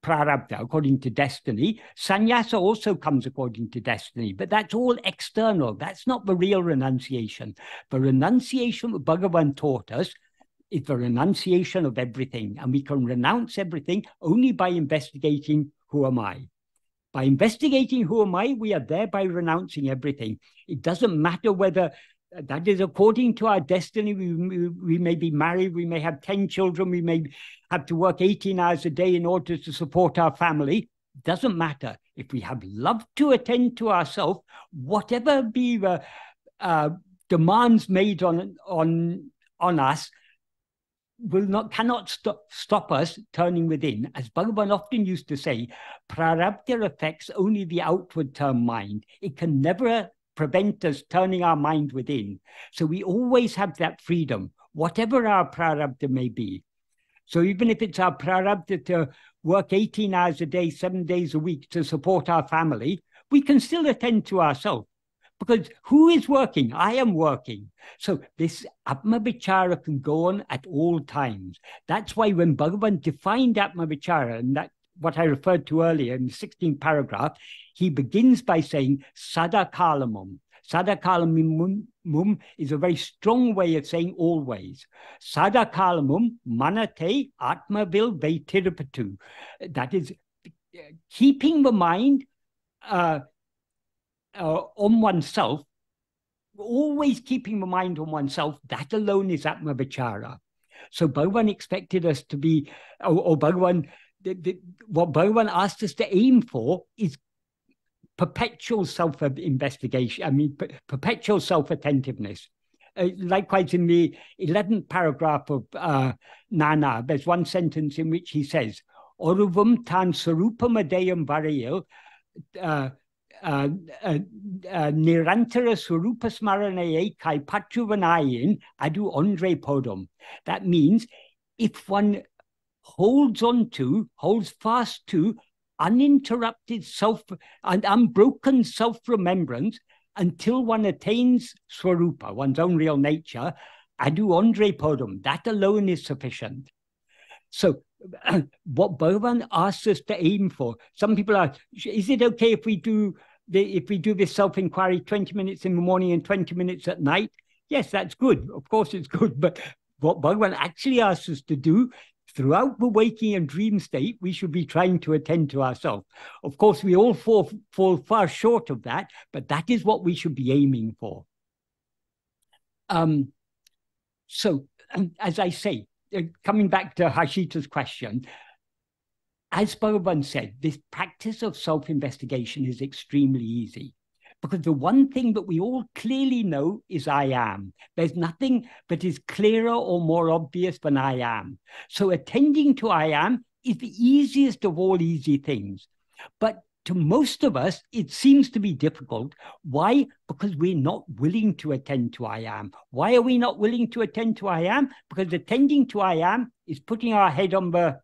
prarabdha, according to destiny, sannyasa also comes according to destiny. But that's all external. That's not the real renunciation. The renunciation that Bhagavan taught us is the renunciation of everything. And we can renounce everything only by investigating who am I. By investigating who am I, we are thereby renouncing everything. It doesn't matter whether that is according to our destiny. We may be married, we may have 10 children, we may have to work 18 hours a day in order to support our family. It doesn't matter. If we have love to attend to ourselves, whatever be the demands made on us, cannot stop us turning within. As Bhagavan often used to say, prarabdha affects only the outward term mind. It can never prevent us turning our mind within. So we always have that freedom, whatever our prarabdha may be. So even if it's our prarabdha to work 18 hours a day, 7 days a week to support our family, we can still attend to ourselves. Because who is working? I am working. So this Atma-vichara can go on at all times. That's why when Bhagavan defined Atma-vichara, and that what I referred to earlier in the 16th paragraph, he begins by saying sadakalamum. Sadakalamum is a very strong way of saying always. Sadakalamum manate atmavil vaitirapatu. That is keeping the mind on oneself, always keeping the mind on oneself, that alone is Atma-vichara. So Bhagavan expected us to be, or Bhagavan, what Bhagavan asked us to aim for is perpetual self-investigation, perpetual self-attentiveness. Likewise, in the 11th paragraph of Nana, there's one sentence in which he says, Oruvam tan sarupam adayam varayil, Nirantara Surupa Smaranaye Kai Patuvanayin Adu Andre Podum. That means if one holds fast to uninterrupted and unbroken self-remembrance until one attains Swarupa, one's own real nature, Adu Andre Podum, that alone is sufficient. So what Bhagavan asks us to aim for, some people ask, is it okay if we do this self-inquiry 20 minutes in the morning and 20 minutes at night? Yes, that's good. Of course it's good. But what Bhagavan actually asks us to do throughout the waking and dream state, we should be trying to attend to ourselves. Of course, we all fall far short of that, but that is what we should be aiming for. So, as I say, coming back to Harshita's question, as Bhagavan said, this practice of self-investigation is extremely easy because the one thing that we all clearly know is I am. There's nothing that is clearer or more obvious than I am. So attending to I am is the easiest of all easy things. But to most of us, it seems to be difficult. Why? Because we're not willing to attend to I am. Why are we not willing to attend to I am? Because attending to I am is putting our head on the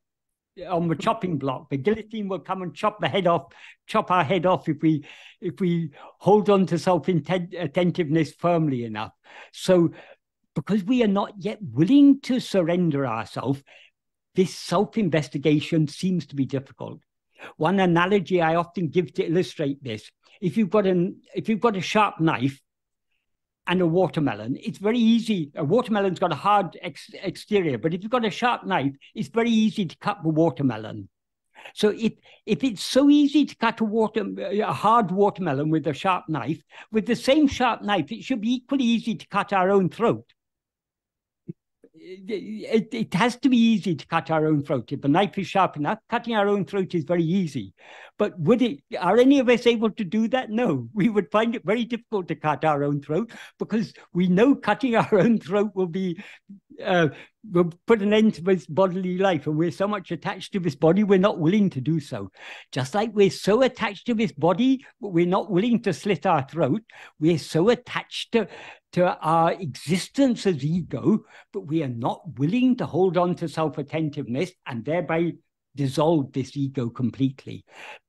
chopping block. The guillotine will come and chop our head off if we hold on to self-attentiveness firmly enough. So because we are not yet willing to surrender ourselves, this self-investigation seems to be difficult. One analogy I often give to illustrate this: if you've got a sharp knife and a watermelon, it's very easy. A watermelon's got a hard exterior, but if you've got a sharp knife, it's very easy to cut the watermelon. So if it's so easy to cut a hard watermelon with a sharp knife, with the same sharp knife, it should be equally easy to cut our own throat. It has to be easy to cut our own throat. If the knife is sharp enough, cutting our own throat is very easy. But are any of us able to do that? No, we would find it very difficult to cut our own throat because we know cutting our own throat will be we'll put an end to this bodily life, and we're so much attached to this body, we're not willing to do so. Just like we're so attached to this body, but we're not willing to slit our throat, we're so attached to our existence as ego, but we are not willing to hold on to self-attentiveness and thereby dissolve this ego completely.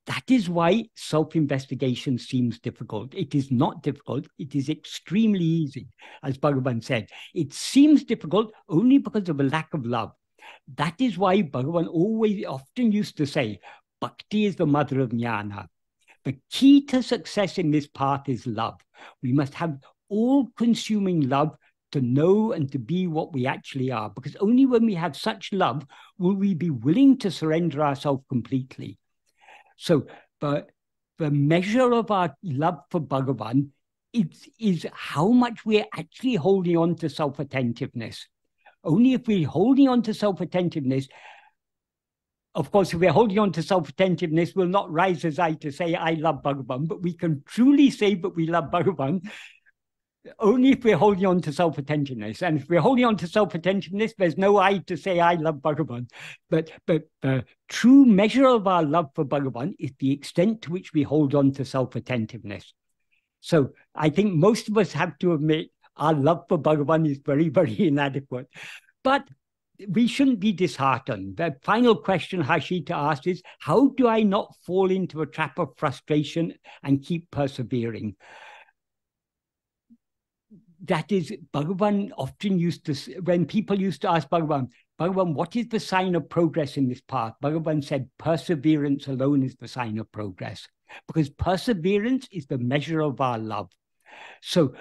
That is why self-investigation seems difficult. It is not difficult. It is extremely easy, as Bhagavan said. It seems difficult only because of a lack of love. That is why Bhagavan often used to say, Bhakti is the mother of jnana. The key to success in this path is love. We must have all-consuming love to know and to be what we actually are, because only when we have such love will we be willing to surrender ourselves completely. So the measure of our love for Bhagavan is how much we're actually holding on to self-attentiveness. Only if we're holding on to self-attentiveness, of course, if we're holding on to self-attentiveness, we'll not rise as I to say, I love Bhagavan, but we can truly say that we love Bhagavan only if we're holding on to self-attentiveness. And if we're holding on to self-attentiveness, there's no I to say, I love Bhagavan. But the true measure of our love for Bhagavan is the extent to which we hold on to self-attentiveness. So I think most of us have to admit our love for Bhagavan is very, very inadequate. But we shouldn't be disheartened. The final question Harshita asked is, how do I not fall into a trap of frustration and keep persevering? That is, Bhagavan often used to, when people used to ask Bhagavan, what is the sign of progress in this path? Bhagavan said, perseverance alone is the sign of progress, because perseverance is the measure of our love. So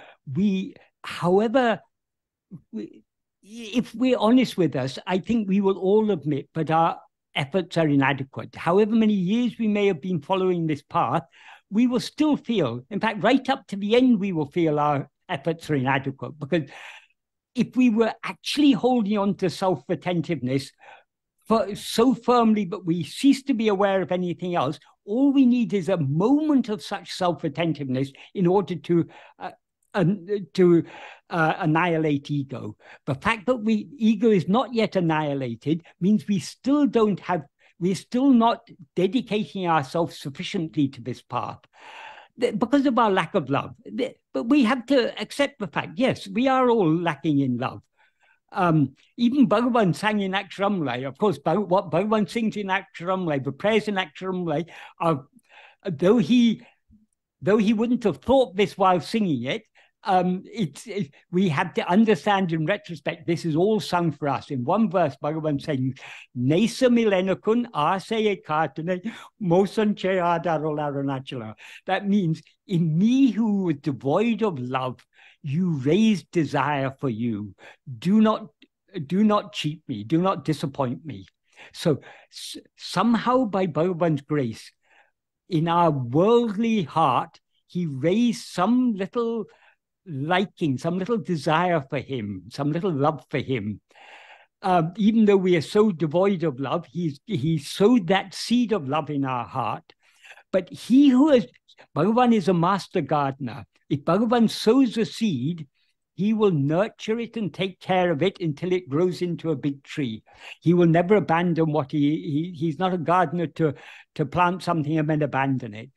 if we're honest with us, I think we will all admit that our efforts are inadequate. However many years we may have been following this path, we will still feel, in fact, right up to the end, we will feel our efforts are inadequate, because if we were actually holding on to self-attentiveness so firmly that we cease to be aware of anything else, all we need is a moment of such self-attentiveness in order to annihilate ego. The fact that ego is not yet annihilated means we're still not dedicating ourselves sufficiently to this path, because of our lack of love. But we have to accept the fact, yes, we are all lacking in love. Even Bhagavan sang in Aksharamlay. Of course, what Bhagavan sings in Aksharamlay, the prayers in Aksharamlay, though he wouldn't have thought this while singing it, we have to understand in retrospect, this is all sung for us. In one verse, Bhagavan saying, Nesa milenakun aseye kartane mosanche adarol arunachala. That means, in me who was devoid of love, you raised desire for you. Do not cheat me. Do not disappoint me. So somehow by Bhagavan's grace, in our worldly heart, he raised some little liking, some little desire for him, some little love for him. Even though we are so devoid of love, he sowed that seed of love in our heart. But Bhagavan is a master gardener. If Bhagavan sows a seed, he will nurture it and take care of it until it grows into a big tree. He will never abandon what he's not a gardener to plant something and then abandon it.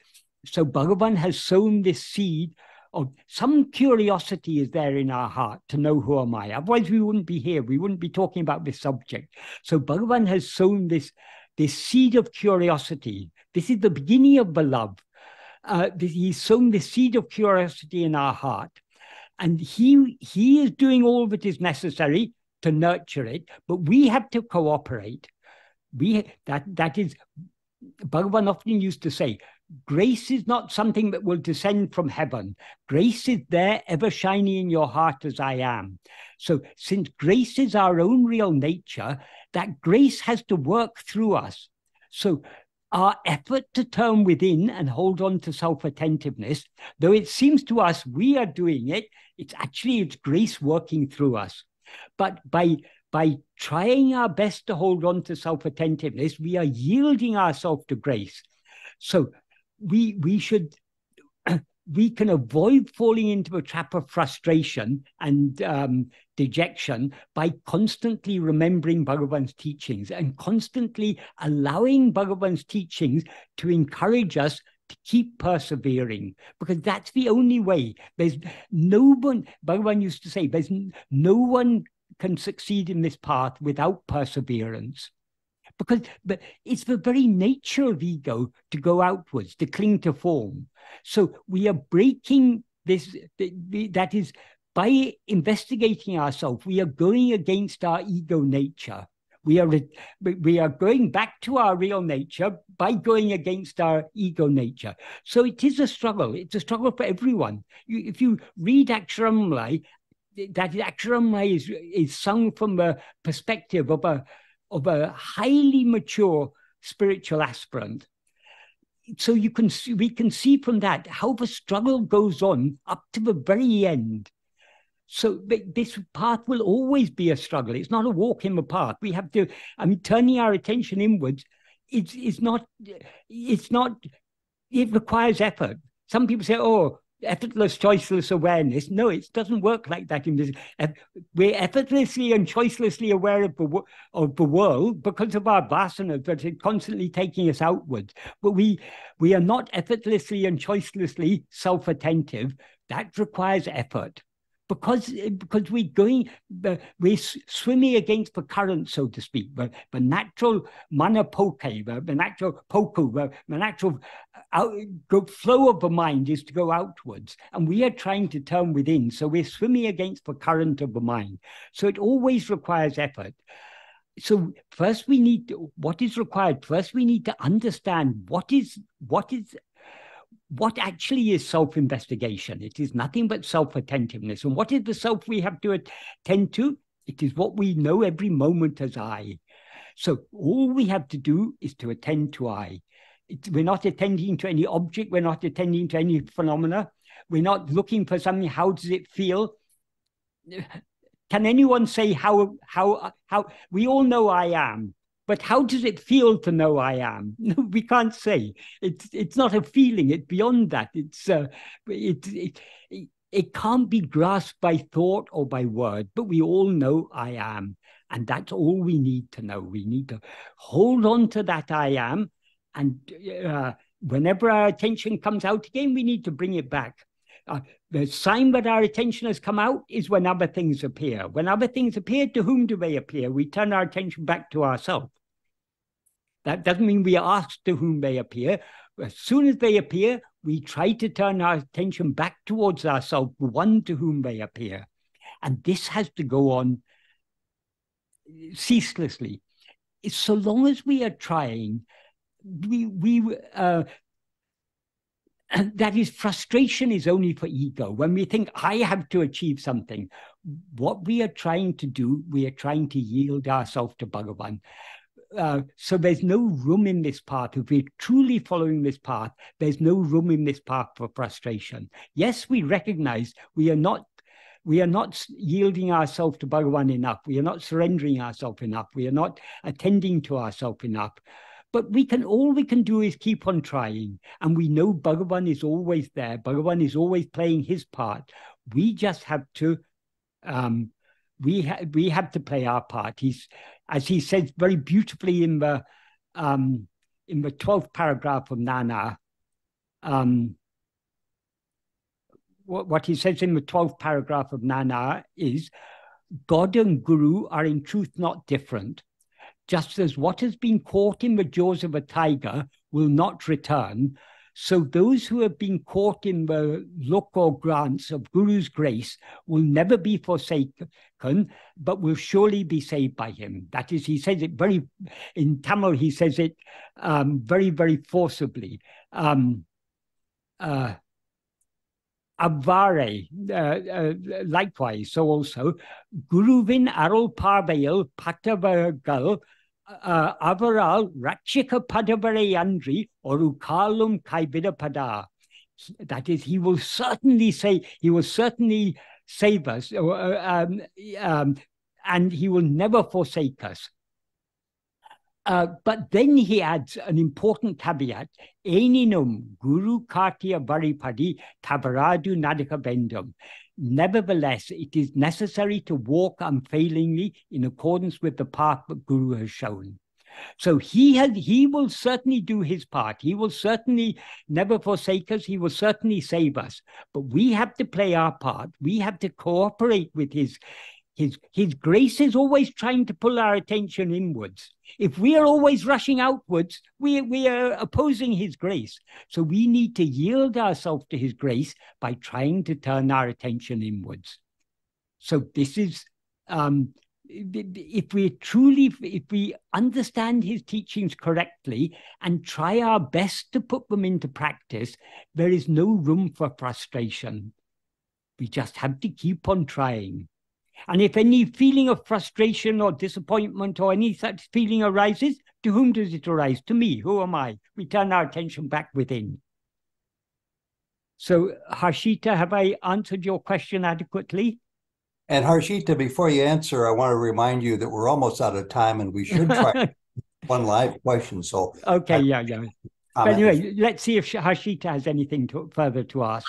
So Bhagavan has sown this seed of some curiosity is there in our heart to know who am I. Otherwise we wouldn't be here. We wouldn't be talking about this subject. So Bhagavan has sown this seed of curiosity. This is the beginning of the love. He's sown the seed of curiosity in our heart. And he is doing all that is necessary to nurture it, but we have to cooperate. That is, Bhagavan often used to say, grace is not something that will descend from heaven. Grace is there, ever shining in your heart as I am. So since grace is our own real nature, that grace has to work through us. So our effort to turn within and hold on to self-attentiveness, though it seems to us we are doing it, it's grace working through us. But by trying our best to hold on to self-attentiveness, we are yielding ourselves to grace. So we can avoid falling into a trap of frustration and dejection by constantly remembering Bhagavan's teachings and constantly allowing Bhagavan's teachings to encourage us to keep persevering, because that's the only way. There's no one, Bhagavan used to say, there's no one can succeed in this path without perseverance. Because it's the very nature of ego to go outwards, to cling to form. So we are breaking this, that is, by investigating ourselves, we are going against our ego nature. We are going back to our real nature by going against our ego nature. So it is a struggle. It's a struggle for everyone. If you read Aksharamala, that Aksharamala is sung from the perspective of a highly mature spiritual aspirant. So we can see from that how the struggle goes on up to the very end. So this path will always be a struggle. It's not a walk in the park. We have to, turning our attention inwards, it requires effort. Some people say, oh, effortless, choiceless awareness. No, it doesn't work like that in this. We're effortlessly and choicelessly aware of the world because of our vasanas that are constantly taking us outwards. But we are not effortlessly and choicelessly self-attentive. That requires effort. Because we're swimming against the current, so to speak, the natural mana poke, the natural poku, the natural flow of the mind is to go outwards, and we are trying to turn within. So we're swimming against the current of the mind. So it always requires effort. So first what is required? First, we need to understand what actually is self-investigation. It is nothing but self-attentiveness. And what is the self we have to attend to? It is what we know every moment as I. So all we have to do is to attend to I. We're not attending to any object. We're not attending to any phenomena. We're not looking for something. How does it feel? Can anyone say how we all know I am? But how does it feel to know I am? No, we can't say. It's not a feeling. It's beyond that. It can't be grasped by thought or by word. But we all know I am, and that's all we need to know. We need to hold on to that I am, and whenever our attention comes out again, we need to bring it back. The sign that our attention has come out is when other things appear. When other things appear, to whom do they appear? We turn our attention back to ourselves. That doesn't mean we ask to whom they appear. As soon as they appear, we try to turn our attention back towards ourselves, the one to whom they appear. And this has to go on ceaselessly. So long as we are trying, that is, frustration is only for ego. When we think, I have to achieve something, what we are trying to do, we are trying to yield ourselves to Bhagavan. So there's no room in this path. If we're truly following this path, there's no room in this path for frustration. Yes, we recognize we are not yielding ourselves to Bhagavan enough. We are not surrendering ourselves enough. We are not attending to ourselves enough. But all we can do is keep on trying. And we know Bhagavan is always there. Bhagavan is always playing his part. We just have to, we have to play our part. As he says very beautifully in the 12th paragraph of Nana, what he says in the 12th paragraph of Nana is, God and Guru are in truth not different. Just as what has been caught in the jaws of a tiger will not return, so those who have been caught in the look or glance of Guru's grace will never be forsaken, but will surely be saved by him. That is, he says it in Tamil, he says it very, very forcibly. Avare, likewise, so also, Guruvin Arul Parvayal Patavagal Avaral Ratchika Padavare Andri Orukalum Kaivida Pada. That is, he will certainly save us, and he will never forsake us. But then he adds an important caveat, eninum guru kartia varipadi tavaradu nadika bendum. Nevertheless, it is necessary to walk unfailingly in accordance with the path that Guru has shown. So he will certainly do his part. He will certainly never forsake us. He will certainly save us. But we have to play our part. We have to cooperate with his grace is always trying to pull our attention inwards. If we are always rushing outwards, we are opposing his grace. So we need to yield ourselves to his grace by trying to turn our attention inwards. So this is, if we understand his teachings correctly and try our best to put them into practice, there is no room for frustration. We just have to keep on trying. And if any feeling of frustration or disappointment or any such feeling arises, to whom does it arise? To me. Who am I? We turn our attention back within. So, Harshita, have I answered your question adequately? And Harshita, before you answer, I want to remind you that we're almost out of time and we should try one live question. So, okay, yeah. But anyway, let's see if Harshita has anything further to ask.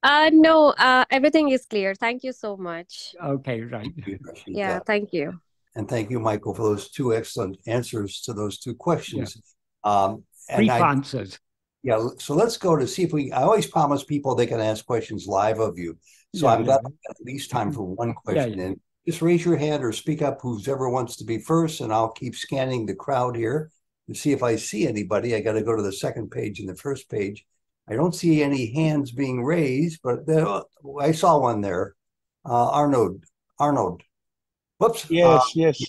No, everything is clear. Thank you so much. Okay, right. Yeah, thank you. And thank you, Michael, for those two excellent answers to those two questions. Yeah. Brief answers. Yeah, so let's go to see if I always promise people they can ask questions live of you. So I'm glad I have at least time for one question. And just raise your hand or speak up whoever wants to be first, and I'll keep scanning the crowd here to see if I see anybody. I got to go to the second page and the first page. I don't see any hands being raised, but I saw one there. Arnold. Whoops. Yes. Yes,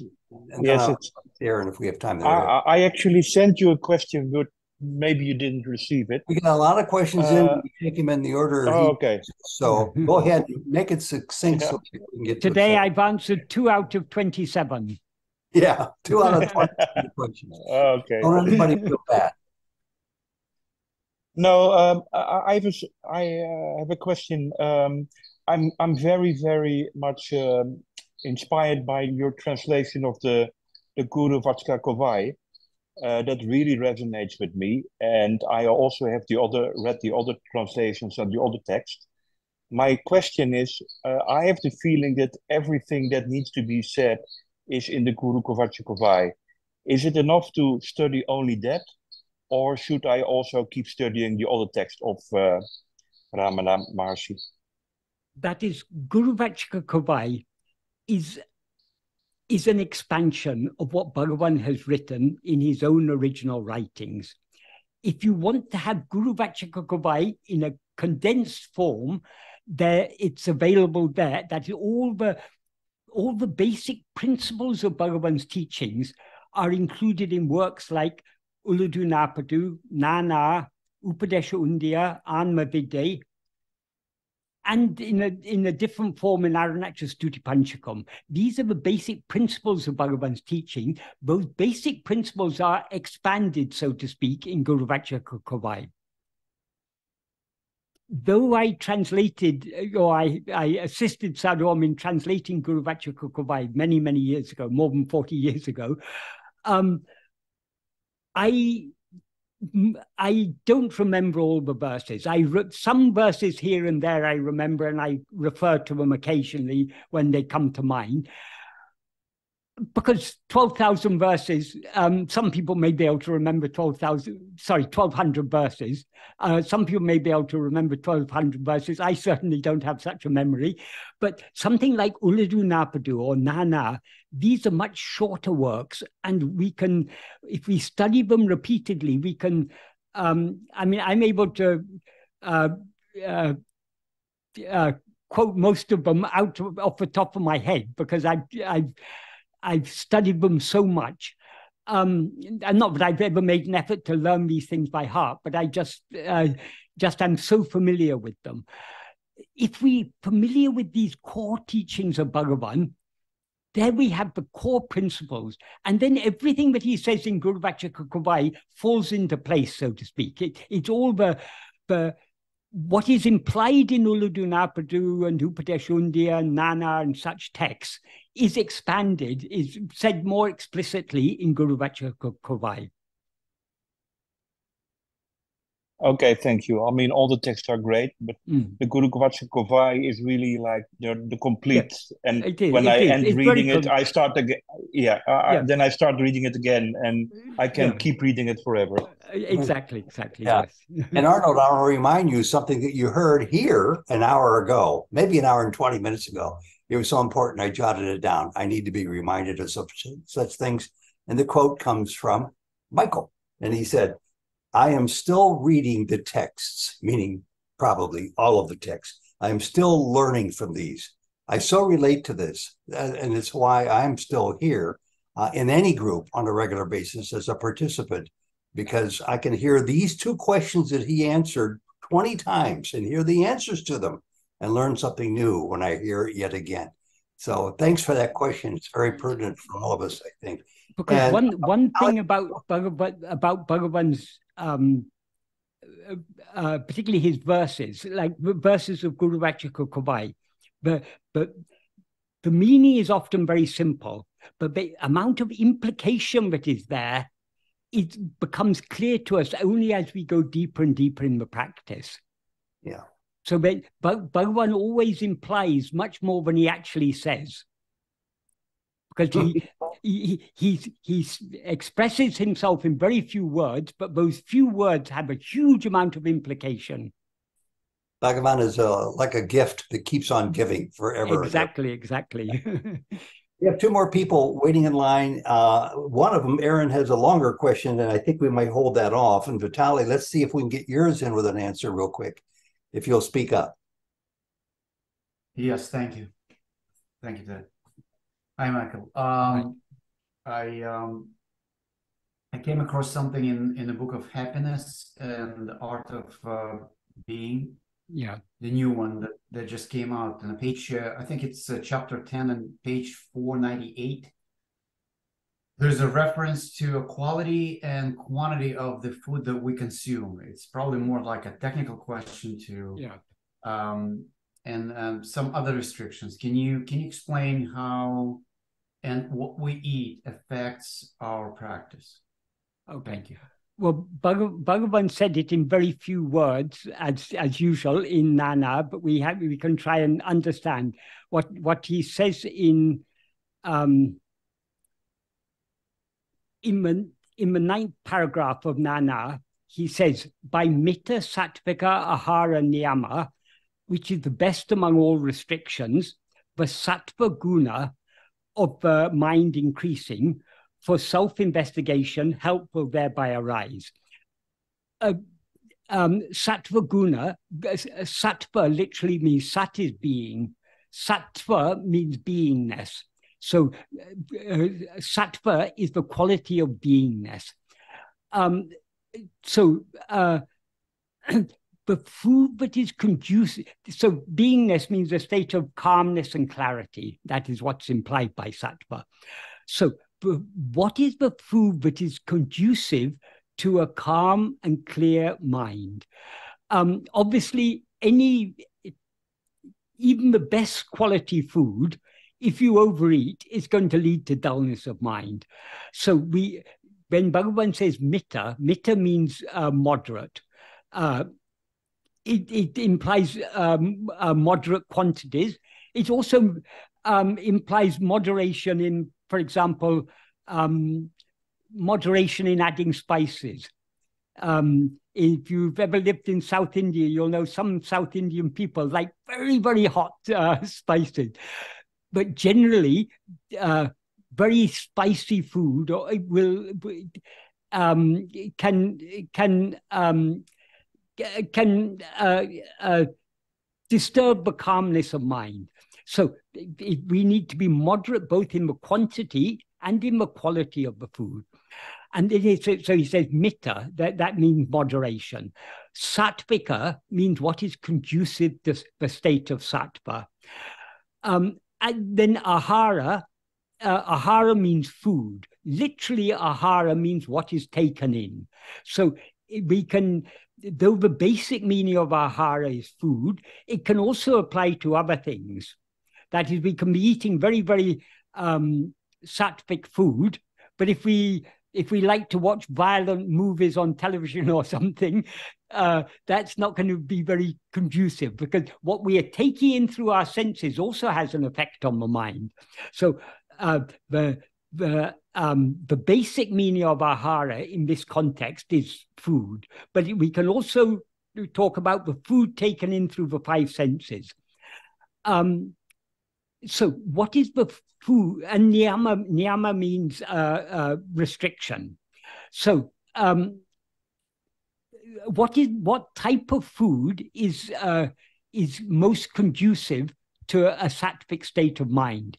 it's there, and if we have time. I actually sent you a question, but maybe you didn't receive it. We got a lot of questions in. We take them in the order. Okay. So go ahead, make it succinct so we can get to Today I've answered 2 out of 27. Yeah, 2 out of 20 questions. Okay. Don't anybody feel bad. No, I have a question. I'm very, very much inspired by your translation of the Guru Vachka Kovai. That really resonates with me, and I also have read the other translations and the other text. My question is, I have the feeling that everything that needs to be said is in the Guru Vachka Kovai. Is it enough to study only that? Or should I also keep studying the other text of Ramana Maharshi? That is, Guru Vachka Kovai is an expansion of what Bhagavan has written in his own original writings. If you want to have Guru Vachka Kovai in a condensed form, it's available there. That is, all the basic principles of Bhagavan's teachings are included in works like Uladu Napadu, Nana, Upadesha Undiyar, Anma Vidya, and in a different form in Arunachal Stuti Panchakam. These are the basic principles of Bhagavan's teaching. Those basic principles are expanded, so to speak, in Guru Vachka Kovai. Though I translated, or I assisted Sadhom in translating Guru Vachka Kovai many, many years ago, more than 40 years ago, I don't remember all the verses. Some verses here and there I remember, and I refer to them occasionally when they come to mind. Because 12,000 verses, some people may be able to remember 1,200 verses. Some people may be able to remember 1,200 verses. I certainly don't have such a memory. But something like Uladu Napadu or Nana, these are much shorter works. And we can, if we study them repeatedly, we can, I'm able to quote most of them off the top of my head, because I've studied them so much. And not that I've ever made an effort to learn these things by heart, but I just am so familiar with them. If we're familiar with these core teachings of Bhagavan, there we have the core principles. And then everything that he says in Guru Vachka Kovai falls into place, so to speak. It's all what is implied in Uladu Napadu and Upadesha Undiyar and Nana and such texts is expanded, is said more explicitly in Guru Vachaka Kovai. Okay, thank you. I mean, all the texts are great, but the Guru Vachaka Kovai is really like the complete. Yeah, and when I end reading it, I start again. Then I start reading it again, and I can keep reading it forever. Exactly. Yeah. Yes. And Arnold, I want to remind you something that you heard here an hour ago, maybe an hour and 20 minutes ago. It was so important, I jotted it down. I need to be reminded of such things. And the quote comes from Michael, and he said, I am still reading the texts, meaning probably all of the texts. I am still learning from these. I so relate to this, and it's why I'm still here in any group on a regular basis as a participant, because I can hear these two questions that he answered 20 times and hear the answers to them and learn something new when I hear it yet again. So thanks for that question. It's very pertinent for all of us, I think. Because one thing about Bhagavan's particularly his verses, like verses of Guru Vachaka Kovai, but the meaning is often very simple, but the amount of implication that is there, it becomes clear to us only as we go deeper and deeper in the practice. Yeah. So Bhagavan always implies much more than he actually says, because he expresses himself in very few words, but those few words have a huge amount of implication. Bhagavan is like a gift that keeps on giving forever. Exactly. We have two more people waiting in line. One of them, Aaron, has a longer question, and I think we might hold that off. And Vitaly, let's see if we can get yours in with an answer real quick, if you'll speak up. Yes, thank you. Thank you, Ted. Hi, Michael. I came across something in the book of Happiness and the Art of Being. Yeah. The new one that just came out. And a page, I think it's chapter 10 and page 498. There's a reference to a quality and quantity of the food that we consume. It's probably more like a technical question to, and some other restrictions. Can you explain how and what we eat affects our practice? Okay. Thank you. Well, Bhagavan said it in very few words, as usual in Nana, but we can try and understand what he says in the 9th paragraph of Nana. He says, by Mita Sattvika Ahara Niyama, which is the best among all restrictions, the Sattva Guna of the mind increasing, for self-investigation, help will thereby arise. Sattva Guna, Sattva literally means Sat is being. Sattva means beingness. So Sattva is the quality of beingness. The food that is conducive, so beingness means a state of calmness and clarity. That is what's implied by Sattva. So what is the food that is conducive to a calm and clear mind? Obviously, even the best quality food, if you overeat, is going to lead to dullness of mind. So when Bhagavan says mita means moderate. It implies moderate quantities. It also implies moderation in, for example, moderation in adding spices. If you've ever lived in South India, you'll know some South Indian people like very, very hot spices. But generally, very spicy food can disturb the calmness of mind. So we need to be moderate both in the quantity and in the quality of the food. And so he says mita, that means moderation. Sattvika means what is conducive to the state of sattva. And then ahara means food. Literally, ahara means what is taken in. So we can, though the basic meaning of ahara is food, it can also apply to other things. That is, we can be eating very, very sattvic food, but if we like to watch violent movies on television or something, that's not going to be very conducive, because what we are taking in through our senses also has an effect on the mind. So the basic meaning of ahara in this context is food, but we can also talk about the food taken in through the five senses. So what is the food? And niyama means restriction. So what type of food is most conducive to a sattvic state of mind?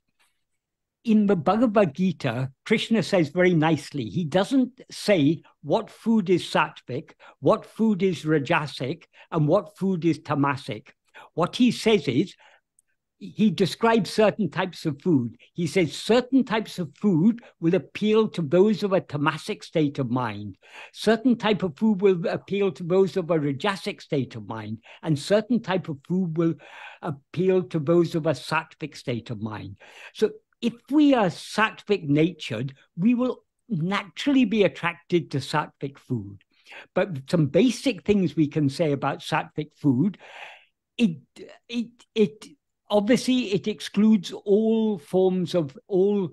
In the Bhagavad Gita, Krishna says very nicely, he doesn't say what food is sattvic, what food is rajasic, and what food is tamasic. What he says is, he describes certain types of food. He says certain types of food will appeal to those of a tamasic state of mind. Certain type of food will appeal to those of a rajasic state of mind. And certain type of food will appeal to those of a sattvic state of mind. So if we are sattvic natured, we will naturally be attracted to sattvic food. But some basic things we can say about sattvic food, obviously, it excludes all forms of all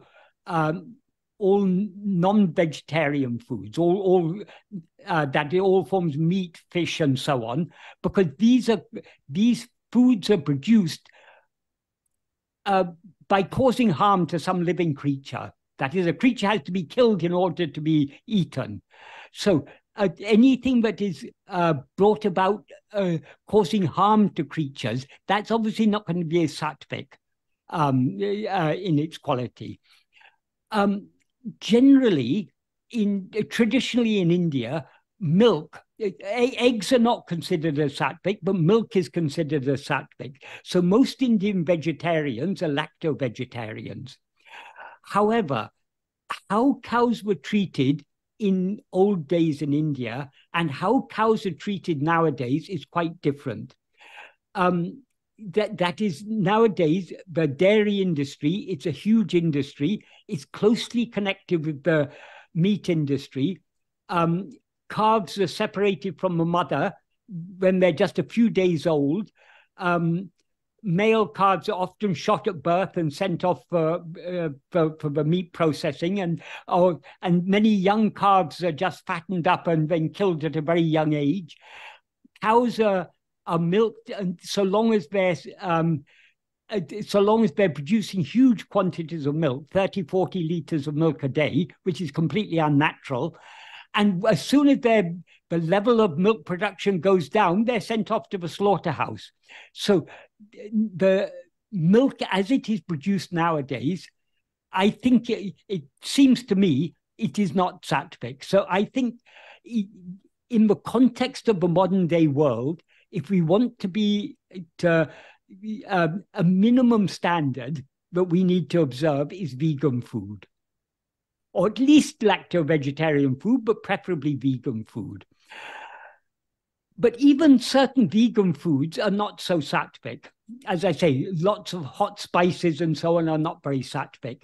non-vegetarian foods, all forms of meat, fish, and so on, because these foods are produced by causing harm to some living creature. That is, a creature has to be killed in order to be eaten. So anything that is brought about causing harm to creatures, that's obviously not going to be a sattvic in its quality. Generally, traditionally in India, milk, eggs are not considered a sattvic, but milk is considered a sattvic. So most Indian vegetarians are lacto-vegetarians. However, how cows were treated in old days in India and how cows are treated nowadays is quite different. That is, nowadays, the dairy industry, it's a huge industry. It's closely connected with the meat industry. Calves are separated from the mother when they're just a few days old. Male calves are often shot at birth and sent off for the meat processing, and many young calves are just fattened up and then killed at a very young age. Cows are milked, and so long as they're producing huge quantities of milk, 30, 40 liters of milk a day, which is completely unnatural. And as soon as the level of milk production goes down, they're sent off to the slaughterhouse. So the milk as it is produced nowadays, I think it seems to me it is not sattvic. So I think in the context of the modern day world, if we want to be a minimum standard that we need to observe is vegan food, or at least lacto-vegetarian food, but preferably vegan food. But even certain vegan foods are not so sattvic. As I say, lots of hot spices and so on are not very sattvic.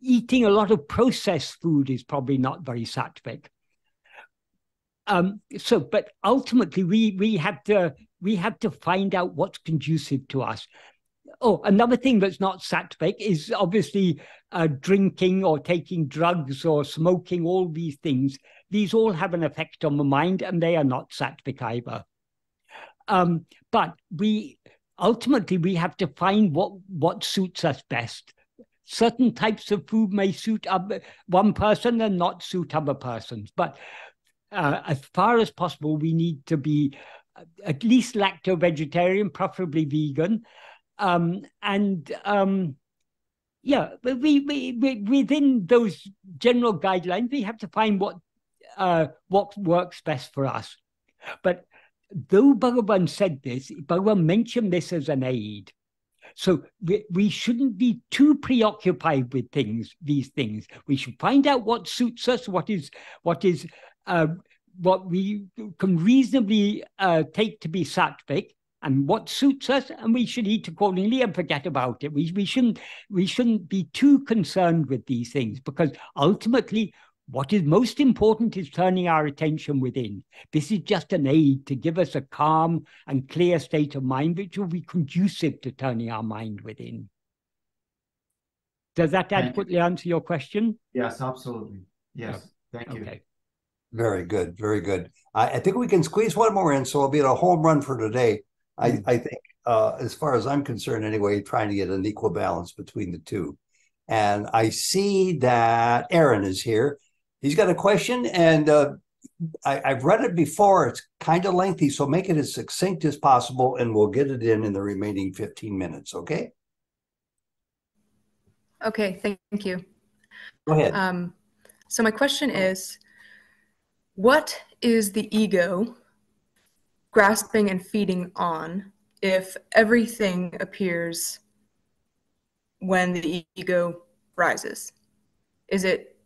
Eating a lot of processed food is probably not very sattvic. But ultimately, we have to find out what's conducive to us. Oh, another thing that's not sattvic is obviously drinking or taking drugs or smoking, all these things. These all have an effect on the mind, and they are not sattvic either. But ultimately, we have to find what suits us best. Certain types of food may suit one person and not suit other persons. But as far as possible, we need to be at least lacto-vegetarian, preferably vegan. Yeah, but we within those general guidelines, we have to find what works best for us. But though Bhagavan said this, Bhagavan mentioned this as an aid. So we shouldn't be too preoccupied with these things. We should find out what suits us, what we can reasonably take to be sattvic, and what suits us, and we should eat accordingly and forget about it. We shouldn't be too concerned with these things, because ultimately what is most important is turning our attention within. This is just an aid to give us a calm and clear state of mind, which will be conducive to turning our mind within. Does that adequately answer your question? Yes, absolutely. Yes, thank you. Okay. Very good, very good. I think we can squeeze one more in, so it'll be a home run for today. I think, as far as I'm concerned anyway, trying to get an equal balance between the two. And I see that Aaron is here. He's got a question, and I've read it before. It's kind of lengthy, so make it as succinct as possible, and we'll get it in the remaining 15 minutes, okay? Okay, thank you. Go ahead. So my question is, what is the ego grasping and feeding on if everything appears when the ego rises? Is it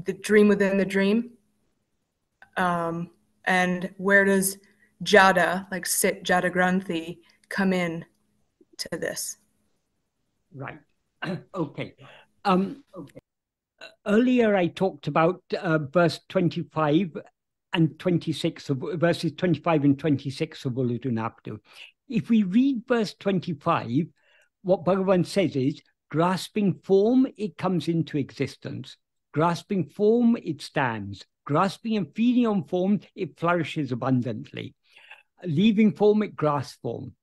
the dream within the dream? And where does Jada, like Sit Jada Granthi, come in to this? Right. Okay. Earlier I talked about verse 25 and 26 of verses 25 and 26 of Ulladu. If we read verse 25, what Bhagavan says is, grasping form, it comes into existence. Grasping form, it stands. Grasping and feeding on form, it flourishes abundantly. Leaving form, it grasps form.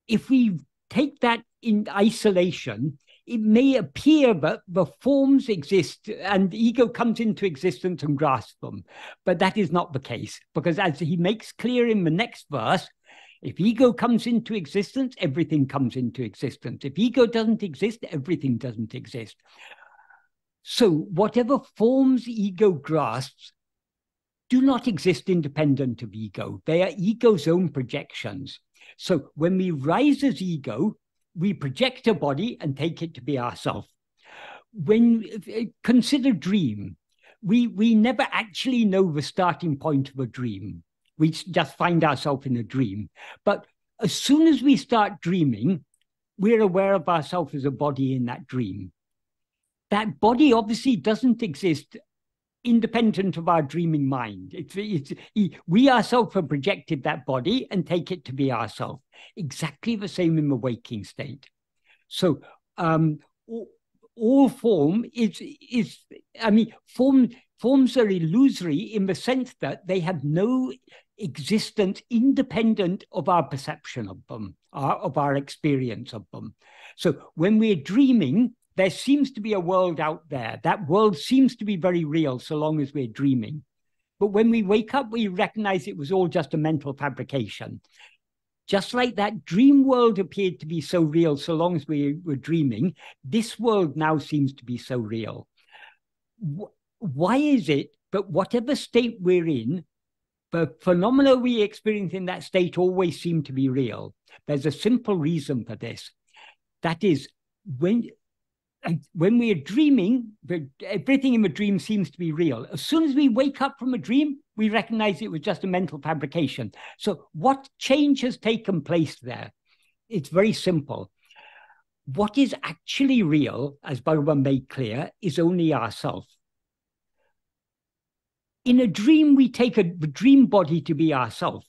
If we take that in isolation, it may appear that the forms exist and the ego comes into existence and grasps them. But that is not the case, because as he makes clear in the next verse, if ego comes into existence, everything comes into existence. If ego doesn't exist, everything doesn't exist. So whatever forms ego grasps do not exist independent of ego. They are ego's own projections. So when we rise as ego, we project a body and take it to be ourself. When consider dream, we never actually know the starting point of a dream. We just find ourselves in a dream. But as soon as we start dreaming, we're aware of ourselves as a body in that dream. That body obviously doesn't exist independent of our dreaming mind. We ourselves have projected that body and take it to be ourselves. Exactly the same in the waking state. So all form forms are illusory in the sense that they have no existence independent of our perception of them, of our experience of them. So when we're dreaming, there seems to be a world out there. That world seems to be very real so long as we're dreaming. But when we wake up, we recognize it was all just a mental fabrication. Just like that dream world appeared to be so real so long as we were dreaming, this world now seems to be so real. Why is it that whatever state we're in, the phenomena we experience in that state always seem to be real? There's a simple reason for this. That is, when we are dreaming, everything in the dream seems to be real. As soon as we wake up from a dream, we recognize it was just a mental fabrication. So what change has taken place there? It's very simple. What is actually real, as Bhagavan made clear, is only ourself. In a dream, we take the dream body to be ourself.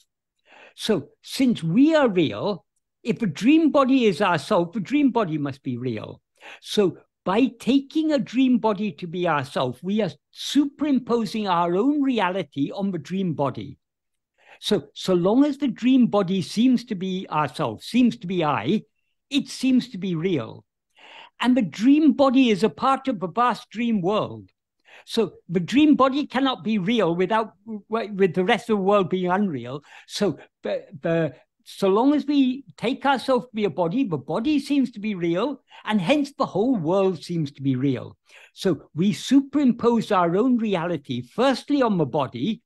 So since we are real, if a dream body is ourself, the dream body must be real. So by taking a dream body to be ourself, we are superimposing our own reality on the dream body. So long as the dream body seems to be ourself, seems to be I, it seems to be real. And the dream body is a part of the vast dream world. So the dream body cannot be real with the rest of the world being unreal. So so long as we take ourselves to be a body, the body seems to be real, and hence the whole world seems to be real. So we superimpose our own reality, firstly on the body,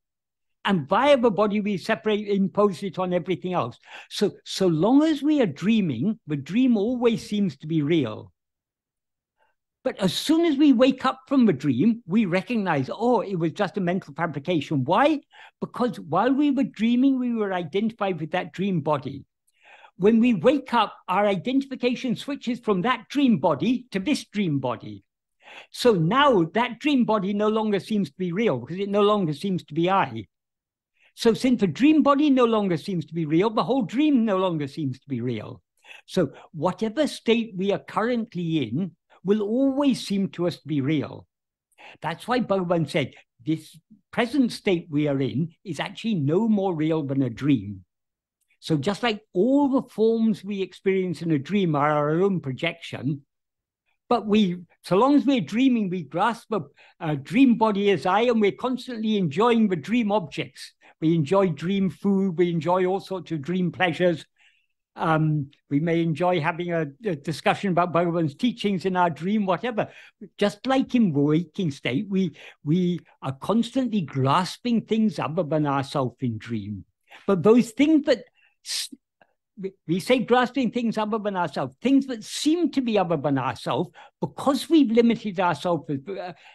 and via the body we impose it on everything else. So long as we are dreaming, the dream always seems to be real. But as soon as we wake up from the dream, we recognize, oh, it was just a mental fabrication. Why? Because while we were dreaming, we were identified with that dream body. when we wake up, our identification switches from that dream body to this dream body. So now that dream body no longer seems to be real because it no longer seems to be I. So since the dream body no longer seems to be real, the whole dream no longer seems to be real. So whatever state we are currently in will always seem to us to be real. That's why Bhagavan said, this present state we are in is actually no more real than a dream. So just like all the forms we experience in a dream are our own projection, but so long as we're dreaming, we grasp a dream body as I, and we're constantly enjoying the dream objects. We enjoy dream food, we enjoy all sorts of dream pleasures. We may enjoy having a discussion about Bhagavan's teachings in our dream, whatever. Just like in the waking state, we are constantly grasping things other than ourselves in dream. But those things that, we say grasping things other than ourselves, things that seem to be other than ourselves, because we've limited ourselves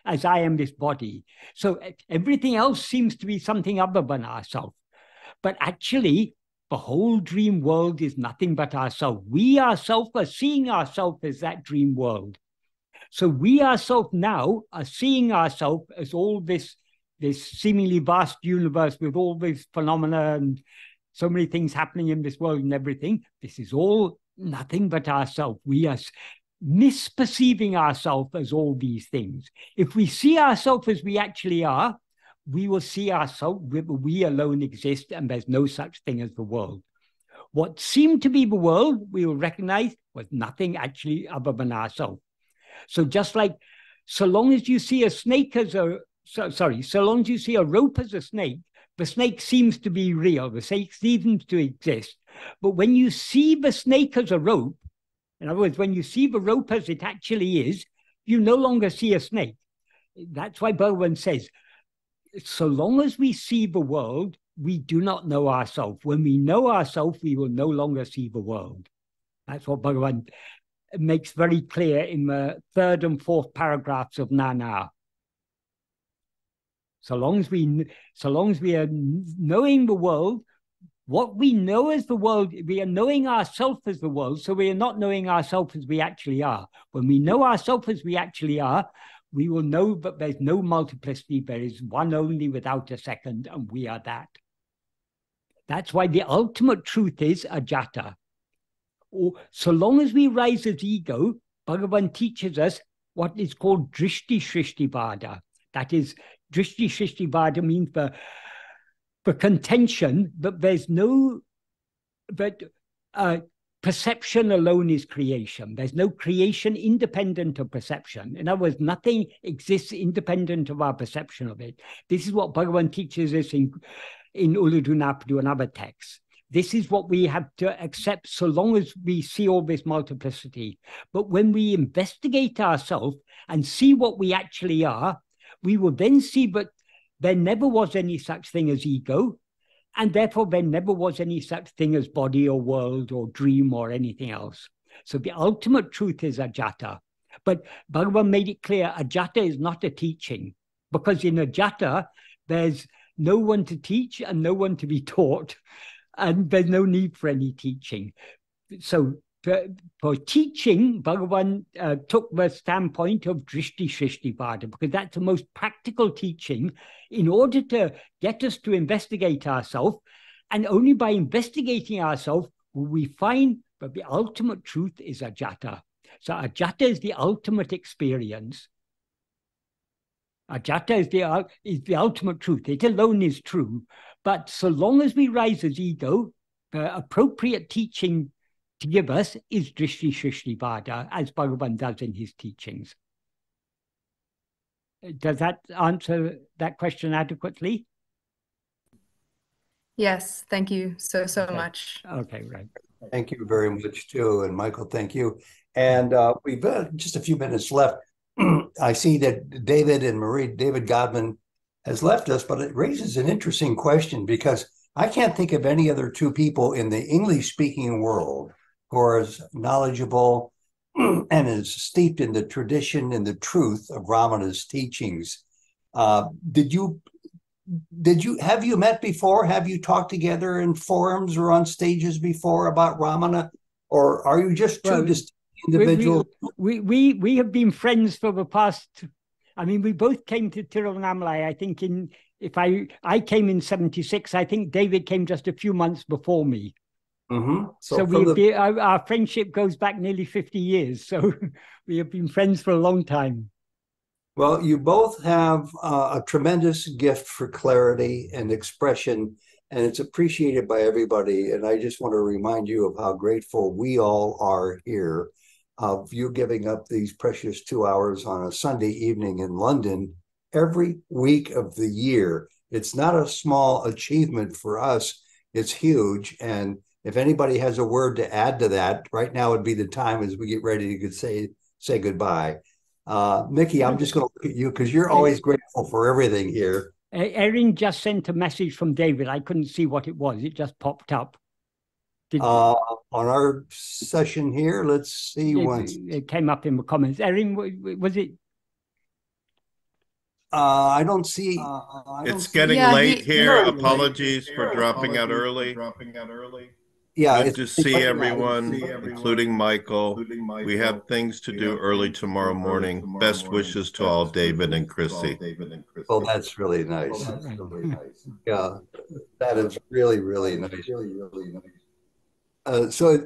as I am this body. So everything else seems to be something other than ourselves. But actually, the whole dream world is nothing but ourselves. We ourselves are seeing ourselves as that dream world. So we ourselves now are seeing ourselves as all this seemingly vast universe with all these phenomena and so many things happening in this world and everything. This is all nothing but ourselves. We are misperceiving ourselves as all these things. If we see ourselves as we actually are, we will see ourselves, we alone exist, and there's no such thing as the world. What seemed to be the world, we will recognize was nothing actually other than ourselves. So just like, so long as you see a snake as so long as you see a rope as a snake, the snake seems to be real, the snake seems to exist. But when you see the snake as a rope, in other words, when you see the rope as it actually is, you no longer see a snake. That's why Bhagavan says, so long as we see the world, we do not know ourselves. When we know ourselves, we will no longer see the world. That's what Bhagavan makes very clear in the 3rd and 4th paragraphs of Nana. So long as we are knowing the world, what we know as the world, we are knowing ourselves as the world, so we are not knowing ourselves as we actually are. When we know ourselves as we actually are, we will know that there's no multiplicity, there is one only without a second, and we are that. That's why the ultimate truth is ajata. So long as we rise as ego, Bhagavan teaches us what is called drishti shrishti vada. That is, drishti shrishti vada means the contention that there's no, that perception alone is creation. There's no creation independent of perception. In other words, nothing exists independent of our perception of it. This is what Bhagavan teaches us in Ulladu Narpadu and other texts. This is what we have to accept so long as we see all this multiplicity. But when we investigate ourselves and see what we actually are, we will then see that there never was any such thing as ego, and therefore there never was any such thing as body or world or dream or anything else. So the ultimate truth is ajata. But Bhagavan made it clear, ajata is not a teaching, because in ajata, there's no one to teach and no one to be taught, and there's no need for any teaching. So for teaching, Bhagavan took the standpoint of drishti shrishti vada, because that's the most practical teaching in order to get us to investigate ourselves. And only by investigating ourselves will we find that the ultimate truth is ajata. So ajata is the ultimate experience. Ajata is the ultimate truth. It alone is true. But so long as we rise as ego, the appropriate teaching to give us is drishti shrishti vada, as Bhagavan does in his teachings. Does that answer that question adequately? Yes, thank you so Okay. much. Okay, right. Thank you very much, too. And Michael, thank you. And we've just a few minutes left. I see that David Godman has left us, but it raises an interesting question, because I can't think of any other two people in the English-speaking world who are as knowledgeable and as steeped in the tradition and the truth of Ramana's teachings. Did you have you met before? Have you talked together in forums or on stages before about Ramana? Or are you just two distinct individuals? We have been friends for the past. I mean, we both came to Tiruvannamalai. I think I came in '76. I think David came just a few months before me. Mm-hmm. So our friendship goes back nearly 50 years. So we have been friends for a long time. Well, you both have a tremendous gift for clarity and expression, and it's appreciated by everybody. And I just want to remind you of how grateful we all are here of you giving up these precious 2 hours on a Sunday evening in London every week of the year. It's not a small achievement for us. It's huge. And if anybody has a word to add to that, right now would be the time as we get ready to say goodbye. Mickey, I'm just going to look at you because you're always grateful for everything here. Erin just sent a message from David. I couldn't see what it was. It just popped up. On our session here, let's see. It came up in the comments. Erin, was it? I don't see. It's getting late here. Apologies for dropping out early. Yeah, good to see everyone, including Michael. We have things to do early tomorrow morning. Best wishes to all, David and Chrissy. Well, that's really nice. Yeah, that is really, really nice. So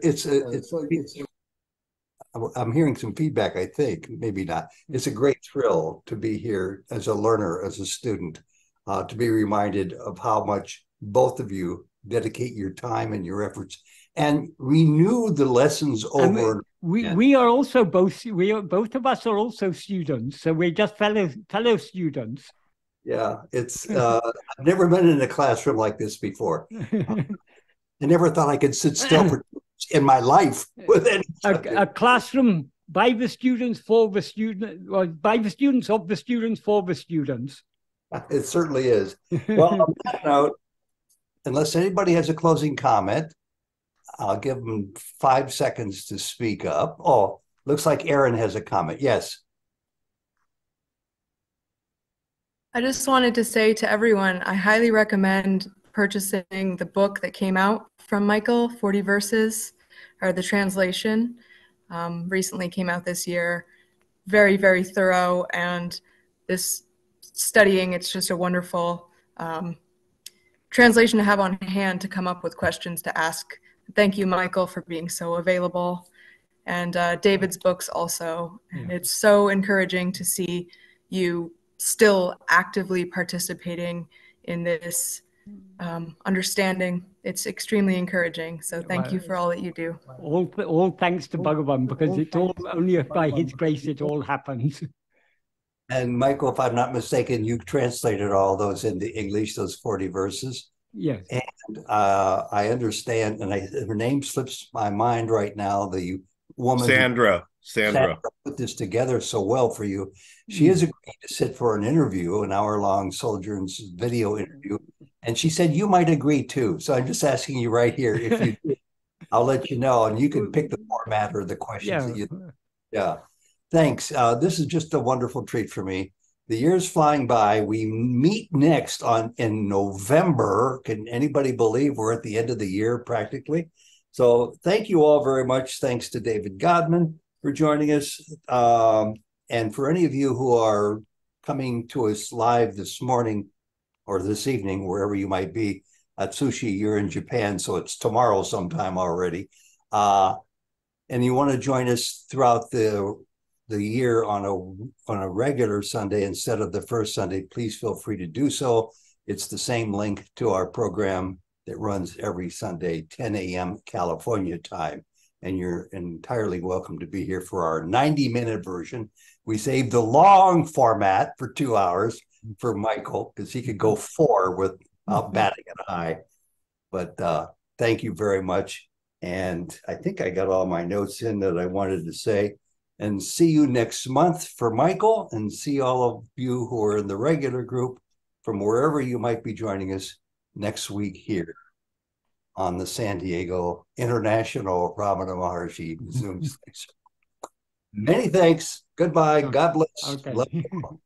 I'm hearing some feedback, I think, maybe not. It's a great thrill to be here as a learner, as a student, to be reminded of how much both of you dedicate your time and your efforts and renew the lessons over. We are also both of us are also students, so we're just fellow students. Yeah, it's I've never been in a classroom like this before. I never thought I could sit still for in my life with any a classroom by the students for the student, or by the students of the students for the students. It certainly is. Well, on that note, unless anybody has a closing comment, I'll give them 5 seconds to speak up. Oh, looks like Erin has a comment. Yes. I just wanted to say to everyone, I highly recommend purchasing the book that came out from Michael, 40 Verses, or the translation. Recently came out this year. Very, very thorough. And this studying, it's just a wonderful translation to have on hand to come up with questions to ask. Thank you, Michael, for being so available. And David's books also. And it's so encouraging to see you still actively participating in this understanding. It's extremely encouraging. So thank you for all that you do. All thanks to Bhagavan, because it's all only by his grace it all happens. And Michael, if I'm not mistaken, you translated all those into English, those 40 verses. Yes. And I understand, and her name slips my mind right now, the woman Sandra put this together so well for you. She has agreed to sit for an interview, an hour-long Sojourn's video interview, and she said you might agree too. So I'm just asking you right here, if you do, I'll let you know, and you can pick the format or the questions that you. Yeah, thanks. This is just a wonderful treat for me. The year's flying by. We meet next in November. Can anybody believe we're at the end of the year practically? So thank you all very much. Thanks to David Godman for joining us. And for any of you who are coming to us live this morning or this evening, wherever you might be, Atsushi, you're in Japan, so it's tomorrow sometime already. And you want to join us throughout the year on a regular Sunday instead of the first Sunday, please feel free to do so. It's the same link to our program that runs every Sunday, 10 a.m. California time. And you're entirely welcome to be here for our 90-minute version. We saved the long format for 2 hours for Michael because he could go 4 without batting an eye. But thank you very much. And I think I got all my notes in that I wanted to say. And see you next month for Michael, and see all of you who are in the regular group from wherever you might be joining us next week here on the San Diego International Ramana Maharshi Zoom session. Many thanks. Goodbye. God bless. Okay. Love you all.